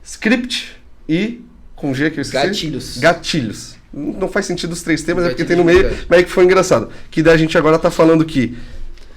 script e, com G que eu esqueci? Gatilhos. Gatilhos. Não faz sentido os 3 T, mas é porque tem no Gatilhos, meio, verdade. mas é que foi engraçado. Que daí a gente agora tá falando que...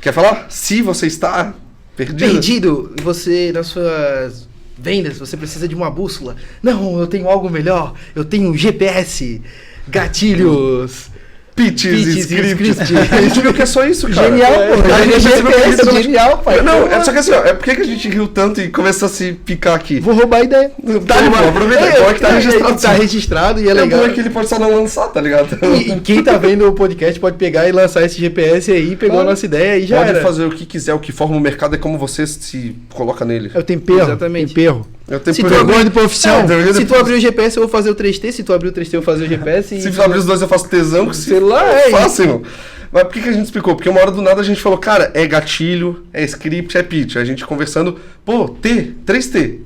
Quer falar? Se você está Perdido, você nas suas vendas, você precisa de uma bússola. Não, eu tenho algo melhor. Eu tenho um GPS, gatilhos, pitches e scripts. A gente viu que é só isso, cara. Genial, pô. A gente percebeu que GPS, é genial, pai. Não, é só que assim, ó, é por que a gente riu tanto e começou a se picar aqui? Vou roubar a ideia. Tá, irmão, aproveita. Bom é que tá registrado. Tá registrado e é É legal. bom é que ele pode só não lançar, tá ligado? E quem tá vendo o podcast pode pegar e lançar esse GPS aí, pegou a nossa ideia e já Pode era. fazer o que quiser, o que forma o mercado é como você se coloca nele. É o tempero. Exatamente. Tempero. Eu tenho Se tu problema. abrir profissão. Se tu abrir o GPS, eu vou fazer o 3T. Se tu abrir o 3T, eu vou fazer o GPS. Se abrir os dois, eu faço tesão. Que Celular, é é fácil, irmão. Mas por que a gente explicou? Porque uma hora do nada a gente falou, cara, é gatilho, é script, é pitch. A gente conversando, pô, 3T.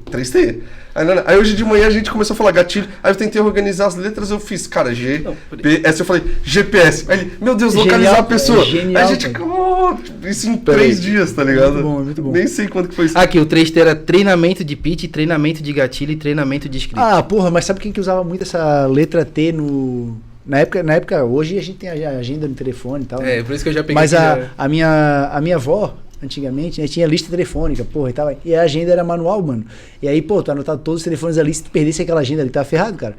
Aí hoje de manhã a gente começou a falar gatilho, aí eu tentei organizar as letras, eu fiz, cara, G, P, S, eu falei, GPS. Aí ele, meu Deus, localizar Genial, a pessoa. é genial, Aí a gente, isso em 3 dias, tá ligado? Muito bom, muito bom. Nem sei quando que foi isso. Aqui, o 3T era treinamento de pitch, treinamento de gatilho e treinamento de script. Ah, porra, mas sabe quem que usava muito essa letra T no... Na época, hoje a gente tem a agenda no telefone e tal. né? Por isso que eu já peguei. Mas aqui, a minha avó, antigamente, né, tinha lista telefônica, porra, e tal. E a agenda era manual, mano. E aí, pô, tu anotava todos os telefones ali, se tu perdesse aquela agenda ali, tava ferrado, cara.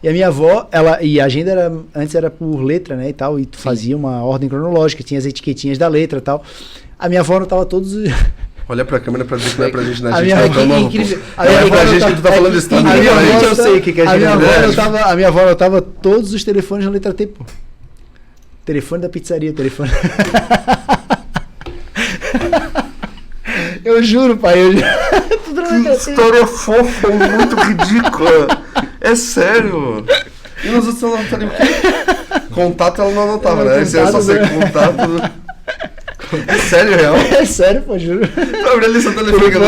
E a minha avó, e a agenda antes era por letra, né, e tal, e tu fazia uma ordem cronológica, tinha as etiquetinhas da letra e tal. A minha avó anotava todos os... Olha pra câmera pra dizer que não é pra gente, né? A A gente minha tá avó- reclamando, incrível. pô. A minha Não é pra avó gente que tá- tu tá falando isso, tá? A minha Pra avó, gente. eu sei o que é a minha agenda. avó a minha avó anotava todos os telefones na letra T, pô. Telefone da pizzaria, telefone. Eu juro, pai. Tudo na Que letra T. história fofa, muito ridícula. É sério. E nos outros ela anotaria o quê? Contato ela não anotava, né? Esse era só ser contato. É sério, real? É sério, pô, juro. Abre a lista telefônica.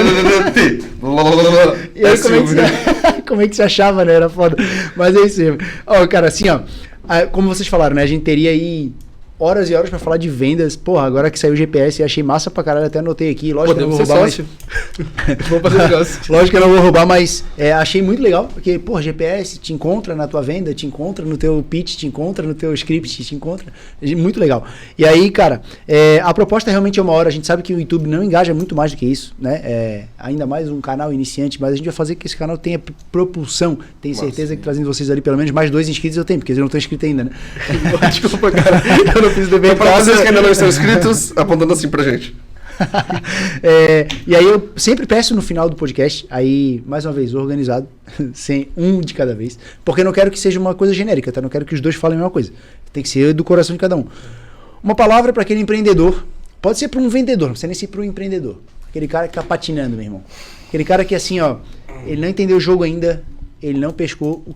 T. E aí, como é que você achava, né? Era foda. Mas é isso mesmo. Ó, cara, assim, ó. Como vocês falaram, né? A gente teria aí horas e horas pra falar de vendas. Porra, agora que saiu o GPS, achei massa pra caralho. Até anotei aqui. Lógico que eu não vou roubar, Vou fazer negócio. Lógico que eu não vou roubar, mas achei muito legal, porque, pô, GPS te encontra na tua venda, te encontra no teu pitch, te encontra no teu script, te encontra. Muito legal. E aí, cara, a proposta realmente é uma hora. A gente sabe que o YouTube não engaja muito mais do que isso, né? Ainda mais um canal iniciante, mas a gente vai fazer que esse canal tenha propulsão. Tenho certeza que trazendo vocês ali pelo menos mais 2 inscritos eu tenho, porque eles não estão inscritos ainda, né? Desculpa, cara. Eu não fiz dever em Para vocês casa. que ainda não estão inscritos, apontando assim pra gente. E aí eu sempre peço no final do podcast, aí, mais uma vez, organizado, sem um de cada vez, porque eu não quero que seja uma coisa genérica, tá? Não quero que os dois falem a mesma coisa. Tem que ser do coração de cada um. Uma palavra para aquele empreendedor, pode ser para um vendedor, não precisa nem ser para um empreendedor. Aquele cara que tá patinando, meu irmão. Aquele cara que, assim, ó, ele não entendeu o jogo ainda, ele não pescou. O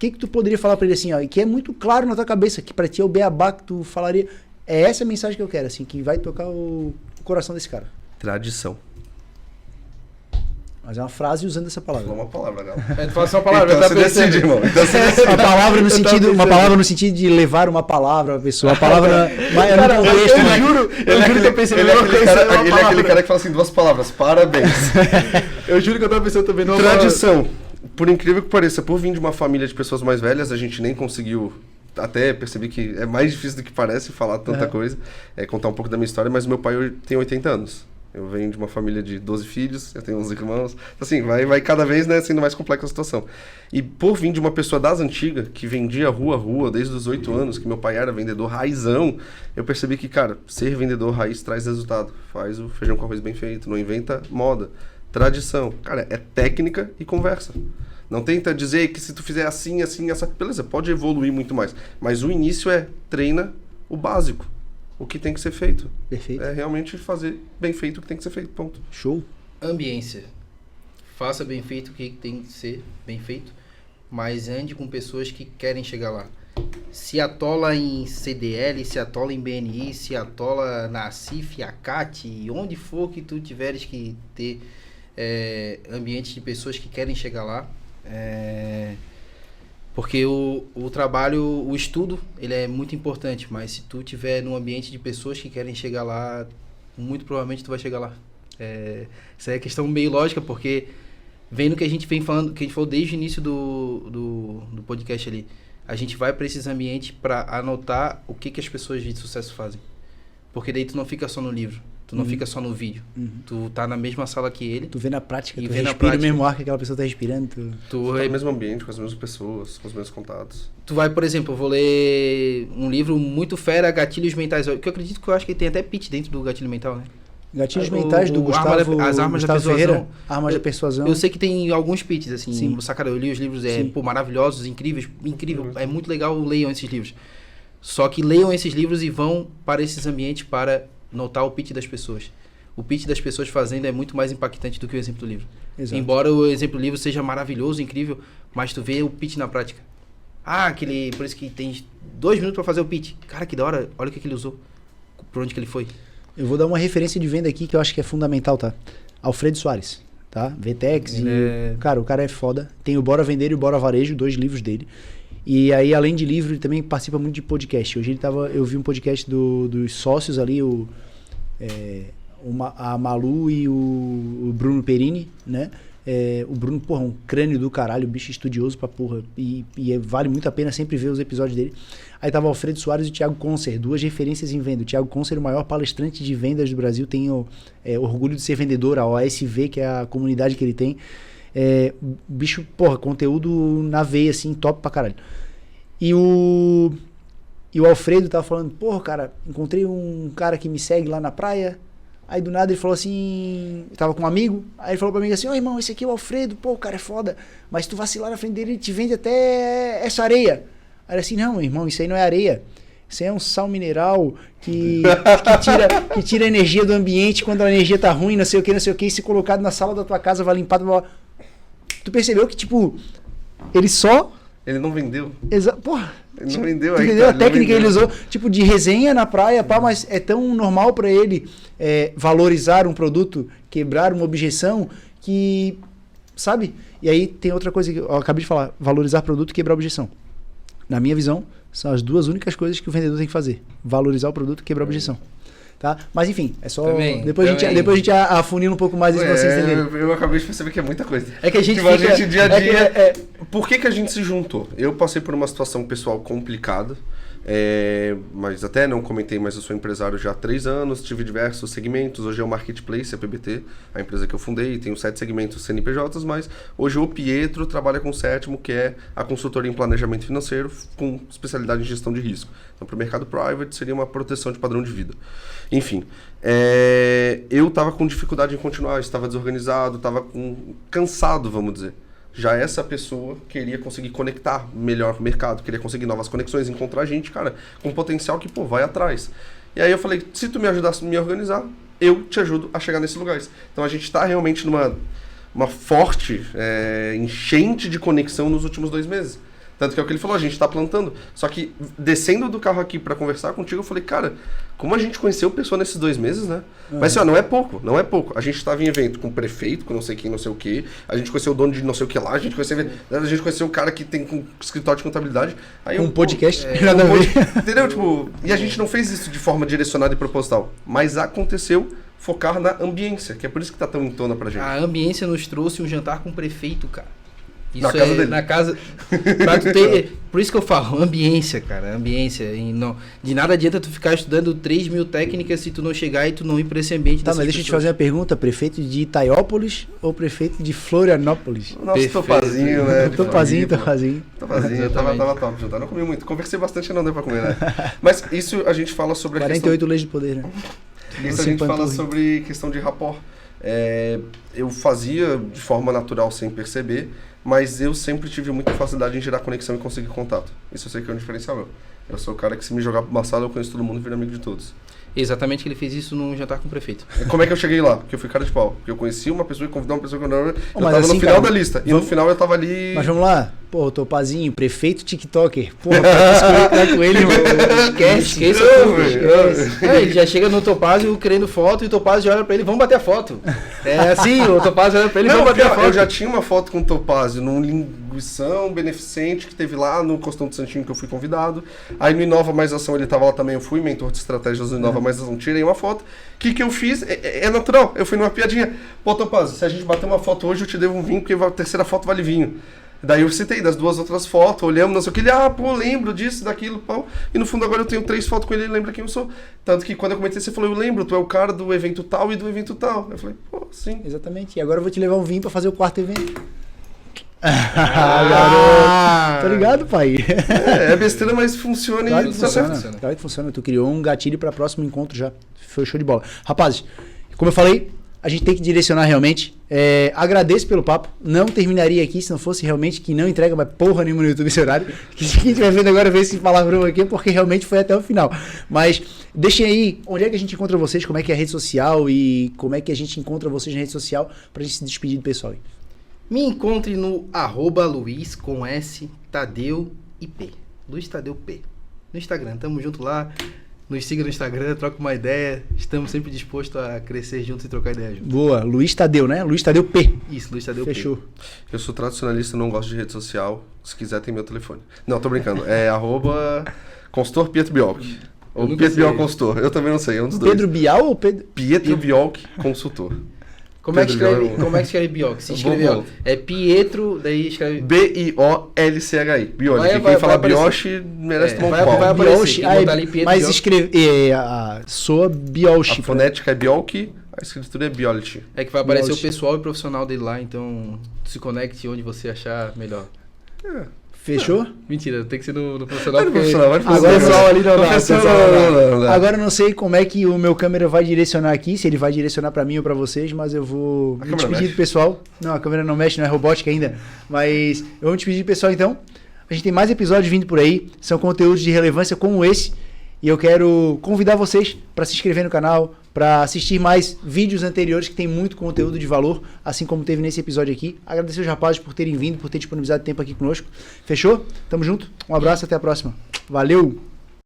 que tu poderia falar para ele assim, ó, e que é muito claro na tua cabeça, que para ti é o beabá que tu falaria, É essa a mensagem que eu quero, assim, que vai tocar o coração desse cara. Tradição. Mas é uma frase usando essa palavra. Falou uma palavra, galera. Tu fala só uma palavra, Então tá você pensando. decide, irmão. Então você decide. Uma palavra no sentido de levar uma palavra à pessoa. A palavra. Cara, eu juro que eu pensei Ele é numa aquele coisa, cara, uma ele é aquele palavra. cara que fala assim, 2 palavras. Parabéns. Eu juro que eu tava pensando também numa Tradição. Por incrível que pareça, por vir de uma família de pessoas mais velhas, a gente nem conseguiu... Até percebi que é mais difícil do que parece falar tanta coisa, contar um pouco da minha história, mas meu pai tem 80 anos. Eu venho de uma família de 12 filhos, eu tenho 11 irmãos. Assim, vai cada vez, né, sendo mais complexa a situação. E por vir de uma pessoa das antigas, que vendia rua a rua desde os 8 anos, que meu pai era vendedor raizão, eu percebi que, cara, ser vendedor raiz traz resultado. Faz o feijão com arroz bem feito, não inventa moda. Tradição. Cara, é técnica e conversa. Não tenta dizer que se tu fizer assim, assim, essa... Beleza, pode evoluir muito mais. Mas o início treina o básico. O que tem que ser feito. Perfeito. É realmente fazer bem feito o que tem que ser feito, ponto. Show. ambiência. Faça bem feito o que tem que ser bem feito, mas ande com pessoas que querem chegar lá. Se atola em CDL, se atola em BNI, se atola na CIF, ACAT, onde for que tu tiveres que ter ambiente de pessoas que querem chegar lá. Porque o trabalho, o estudo, ele é muito importante, mas se tu tiver num ambiente de pessoas que querem chegar lá, muito provavelmente tu vai chegar lá. Isso aí é questão meio lógica, porque vem no que a gente vem falando, que a gente falou desde o início do podcast ali. A gente vai para esses ambientes para anotar o que as pessoas de sucesso fazem. Porque daí tu não fica só no livro, tu não fica só no vídeo. Tu tá na mesma sala que ele. Tu vê na prática, E tu vê na respira prática. o mesmo ar que aquela pessoa tá respirando. Tu tá no mesmo ambiente, com as mesmas pessoas, com os mesmos contatos. Tu vai, por exemplo, eu vou ler um livro muito fera, Gatilhos Mentais, que eu acredito que eu acho que tem até pitch dentro do Gatilho Mental, né? Gatilhos mentais do Gustavo, As Armas da Gustavo Persuasão. Ferreira. Armas da Persuasão. Eu sei que tem alguns pitches, assim, Sim. saca, eu li os livros, Sim. maravilhosos, incríveis, incrível, é muito legal, leiam esses livros. Só que leiam esses livros e vão para esses ambientes para notar o pitch das pessoas. O pitch das pessoas fazendo é muito mais impactante do que o exemplo do livro. Exato. Embora o exemplo do livro seja maravilhoso, incrível, mas tu vê o pitch na prática. Por isso que tem 2 minutos para fazer o pitch. Cara, que da hora, olha o que ele usou, por onde que ele foi. Eu vou dar uma referência de venda aqui que eu acho que é fundamental, tá? Alfredo Soares, tá? VTEX Cara, o cara é foda. Tem o Bora Vender e o Bora Varejo, 2 livros dele. E aí, além de livro, ele também participa muito de podcast. Hoje eu vi um podcast dos sócios ali, a Malu e o Bruno Perini, né? O Bruno, porra, um crânio do caralho, bicho estudioso pra porra. E vale muito a pena sempre ver os episódios dele. Aí tava o Alfredo Soares e o Thiago Concer, 2 referências em venda. O Thiago Concer, o maior palestrante de vendas do Brasil, tem orgulho de ser vendedor, a OSV, que é a comunidade que ele tem. Bicho, porra, conteúdo na veia, assim, top pra caralho. E o Alfredo tava falando, porra, cara, encontrei um cara que me segue lá na praia. Aí do nada ele falou assim, tava com um amigo, aí ele falou pra mim assim, ô irmão, esse aqui é o Alfredo, pô, o cara é foda, mas se tu vacilar na frente dele, ele te vende até essa areia. Aí ele assim, não, irmão, isso aí não é areia, isso aí é um sal mineral que tira a energia do ambiente quando a energia tá ruim, não sei o que, e se colocado na sala da tua casa vai limpar. Tu percebeu que, tipo, ele não vendeu. Porra. Ele não vendeu aí. Entendeu? A técnica que ele usou, tipo, de resenha na praia, pá, mas é tão normal pra ele valorizar um produto, quebrar uma objeção, que, sabe? E aí tem outra coisa que eu acabei de falar, valorizar produto e quebrar objeção. Na minha visão, são as 2 únicas coisas que o vendedor tem que fazer. Valorizar o produto e quebrar objeção. Tá? Mas enfim, é só... Depois a gente afunila um pouco mais isso pra vocês entenderem. Eu acabei de perceber que é muita coisa. É que a gente a gente dia a dia... Por que a gente se juntou? Eu passei por uma situação pessoal complicada, mas até não comentei, mas eu sou empresário já há 3 anos, tive diversos segmentos. Hoje é o Marketplace, a PBT, a empresa que eu fundei, tenho 7 segmentos CNPJs, mas hoje o Pietro trabalha com o 7º, que é a consultoria em planejamento financeiro, com especialidade em gestão de risco. Então, para o mercado private, seria uma proteção de padrão de vida. Enfim, eu estava com dificuldade em continuar, estava desorganizado, estava cansado, vamos dizer. Já essa pessoa queria conseguir conectar melhor com o mercado, queria conseguir novas conexões, encontrar gente, cara, com potencial que, vai atrás. E aí eu falei, se tu me ajudasse a me organizar, eu te ajudo a chegar nesses lugares. Então a gente está realmente numa forte enchente de conexão nos últimos 2 meses. Tanto que é o que ele falou, a gente tá plantando. Só que descendo do carro aqui pra conversar contigo, eu falei, cara, como a gente conheceu pessoa nesses 2 meses, né? Mas assim, ó, não é pouco. A gente tava em evento com o prefeito, com não sei quem, não sei o quê. A gente conheceu o dono de não sei o que lá, a gente conheceu o cara que tem um escritório de contabilidade. Aí Um podcast, nada a ver. Entendeu? Tipo, e a gente não fez isso de forma direcionada e proposital. Mas aconteceu focar na ambiência, que é por isso que tá tão em tona pra gente. A ambiência nos trouxe um jantar com o prefeito, cara. Isso Na casa dele. Na casa. Pra tu ter, por isso que eu falo, ambiência, cara. Ambiência. E não, de nada adianta tu ficar estudando 3.000 técnicas se tu não chegar e tu não ir pra esse ambiente. Tá, mas deixa eu te fazer uma pergunta. Prefeito de Itaiópolis ou prefeito de Florianópolis? O nosso topazinho, né? Topazinho. Topazinho, tava top jantar. Não comi muito. Conversei bastante, não deu pra comer, né? Mas isso a gente fala sobre a 48 leis de poder, né? Isso a gente fala sobre questão de rapport. Eu fazia de forma natural sem perceber, mas eu sempre tive muita facilidade em gerar conexão e conseguir contato. Isso eu sei que é um diferencial meu. Eu sou o cara que se me jogar pra uma sala eu conheço todo mundo e viro amigo de todos. Exatamente, que ele fez isso num jantar com o prefeito. Como é que eu cheguei lá? Porque eu fui cara de pau. Porque eu conheci uma pessoa e convidei uma pessoa que eu não... Eu tava assim, no final cara, da lista. E no final eu tava ali... Mas vamos lá. Pô, o Topazinho, prefeito TikToker. Porra, pra com ele, mano. Esquece. Ele já chega no Topázio querendo foto e o Topázio olha pra ele, vamos bater a foto. É assim, o Topázio olha pra ele, vamos bater a foto. Eu já tinha uma foto com o Topázio num linguição beneficente que teve lá no Costão do Santinho que eu fui convidado. Aí no Inova Mais Ação ele tava lá também, eu fui mentor de estratégias do Inova Mais Ação, tirei uma foto. O que eu fiz? É natural, eu fui numa piadinha. Pô, Topázio, se a gente bater uma foto hoje eu te devo um vinho, porque a terceira foto vale vinho. Daí eu citei das 2 outras fotos, olhamos, não sei o que, ele, pô, lembro disso, daquilo, pau. E no fundo agora eu tenho 3 fotos com ele, ele lembra quem eu sou. Tanto que quando eu comentei, você falou, eu lembro, tu é o cara do evento tal e do evento tal. Eu falei, pô, sim. Exatamente, e agora eu vou te levar um vinho pra fazer o 4º evento. Garoto. Tô ligado, pai. É besteira, mas funciona claro e que tá funciona. certo. Claro que funciona, tu criou um gatilho pra próximo encontro já. Foi show de bola. Rapazes, como eu falei, a gente tem que direcionar realmente. Agradeço pelo papo. Não terminaria aqui se não fosse realmente que não entrega mais porra nenhuma no YouTube esse horário. Que quem estiver vendo agora ver esse palavrão aqui, porque realmente foi até o final. Mas deixem aí onde é que a gente encontra vocês, como é que é a rede social e como é que a gente encontra vocês na rede social pra gente se despedir do pessoal aí. Me encontre no @Luiz com S Tadeu IP. Luiz Tadeu P. No Instagram, tamo junto lá. Nos siga no Instagram, troca uma ideia. Estamos sempre dispostos a crescer juntos e trocar ideia juntos. Boa, Luiz Tadeu, né? Luiz Tadeu P. Isso, Luiz Tadeu Fechou. P. Eu sou tradicionalista, não gosto de rede social. Se quiser, tem meu telefone. Não, tô brincando. Consultor Pietro Biolk. Ou Pietro Biolk Consultor. Eu também não sei, é um dos dois. Pedro Bial ou Pedro... Pietro Biolk Consultor. Como é que escreve Biolk? Se escreve é Pietro, daí escreve... B-I-O-L-C-H-I. Biolk. Quem fala Biolche merece tomar um pau. Vai aparecer. Mas escreve... soa Biolche. A fonética é Biolk, a escritura é Biolche. É que vai aparecer o pessoal e profissional dele lá, então se conecte onde você achar melhor. Fechou? Mentira, tem que ser no profissional. Agora eu não sei como é que o meu câmera vai direcionar aqui, se ele vai direcionar pra mim ou pra vocês, mas eu vou me despedir do pessoal. Não, a câmera não mexe, não é robótica ainda. Mas eu vou me despedir do pessoal então. A gente tem mais episódios vindo por aí, são conteúdos de relevância como esse. E eu quero convidar vocês para se inscrever no canal, para assistir mais vídeos anteriores que tem muito conteúdo de valor, assim como teve nesse episódio aqui. Agradecer os rapazes por terem vindo, por ter disponibilizado tempo aqui conosco. Fechou? Tamo junto. Um abraço, até a próxima. Valeu!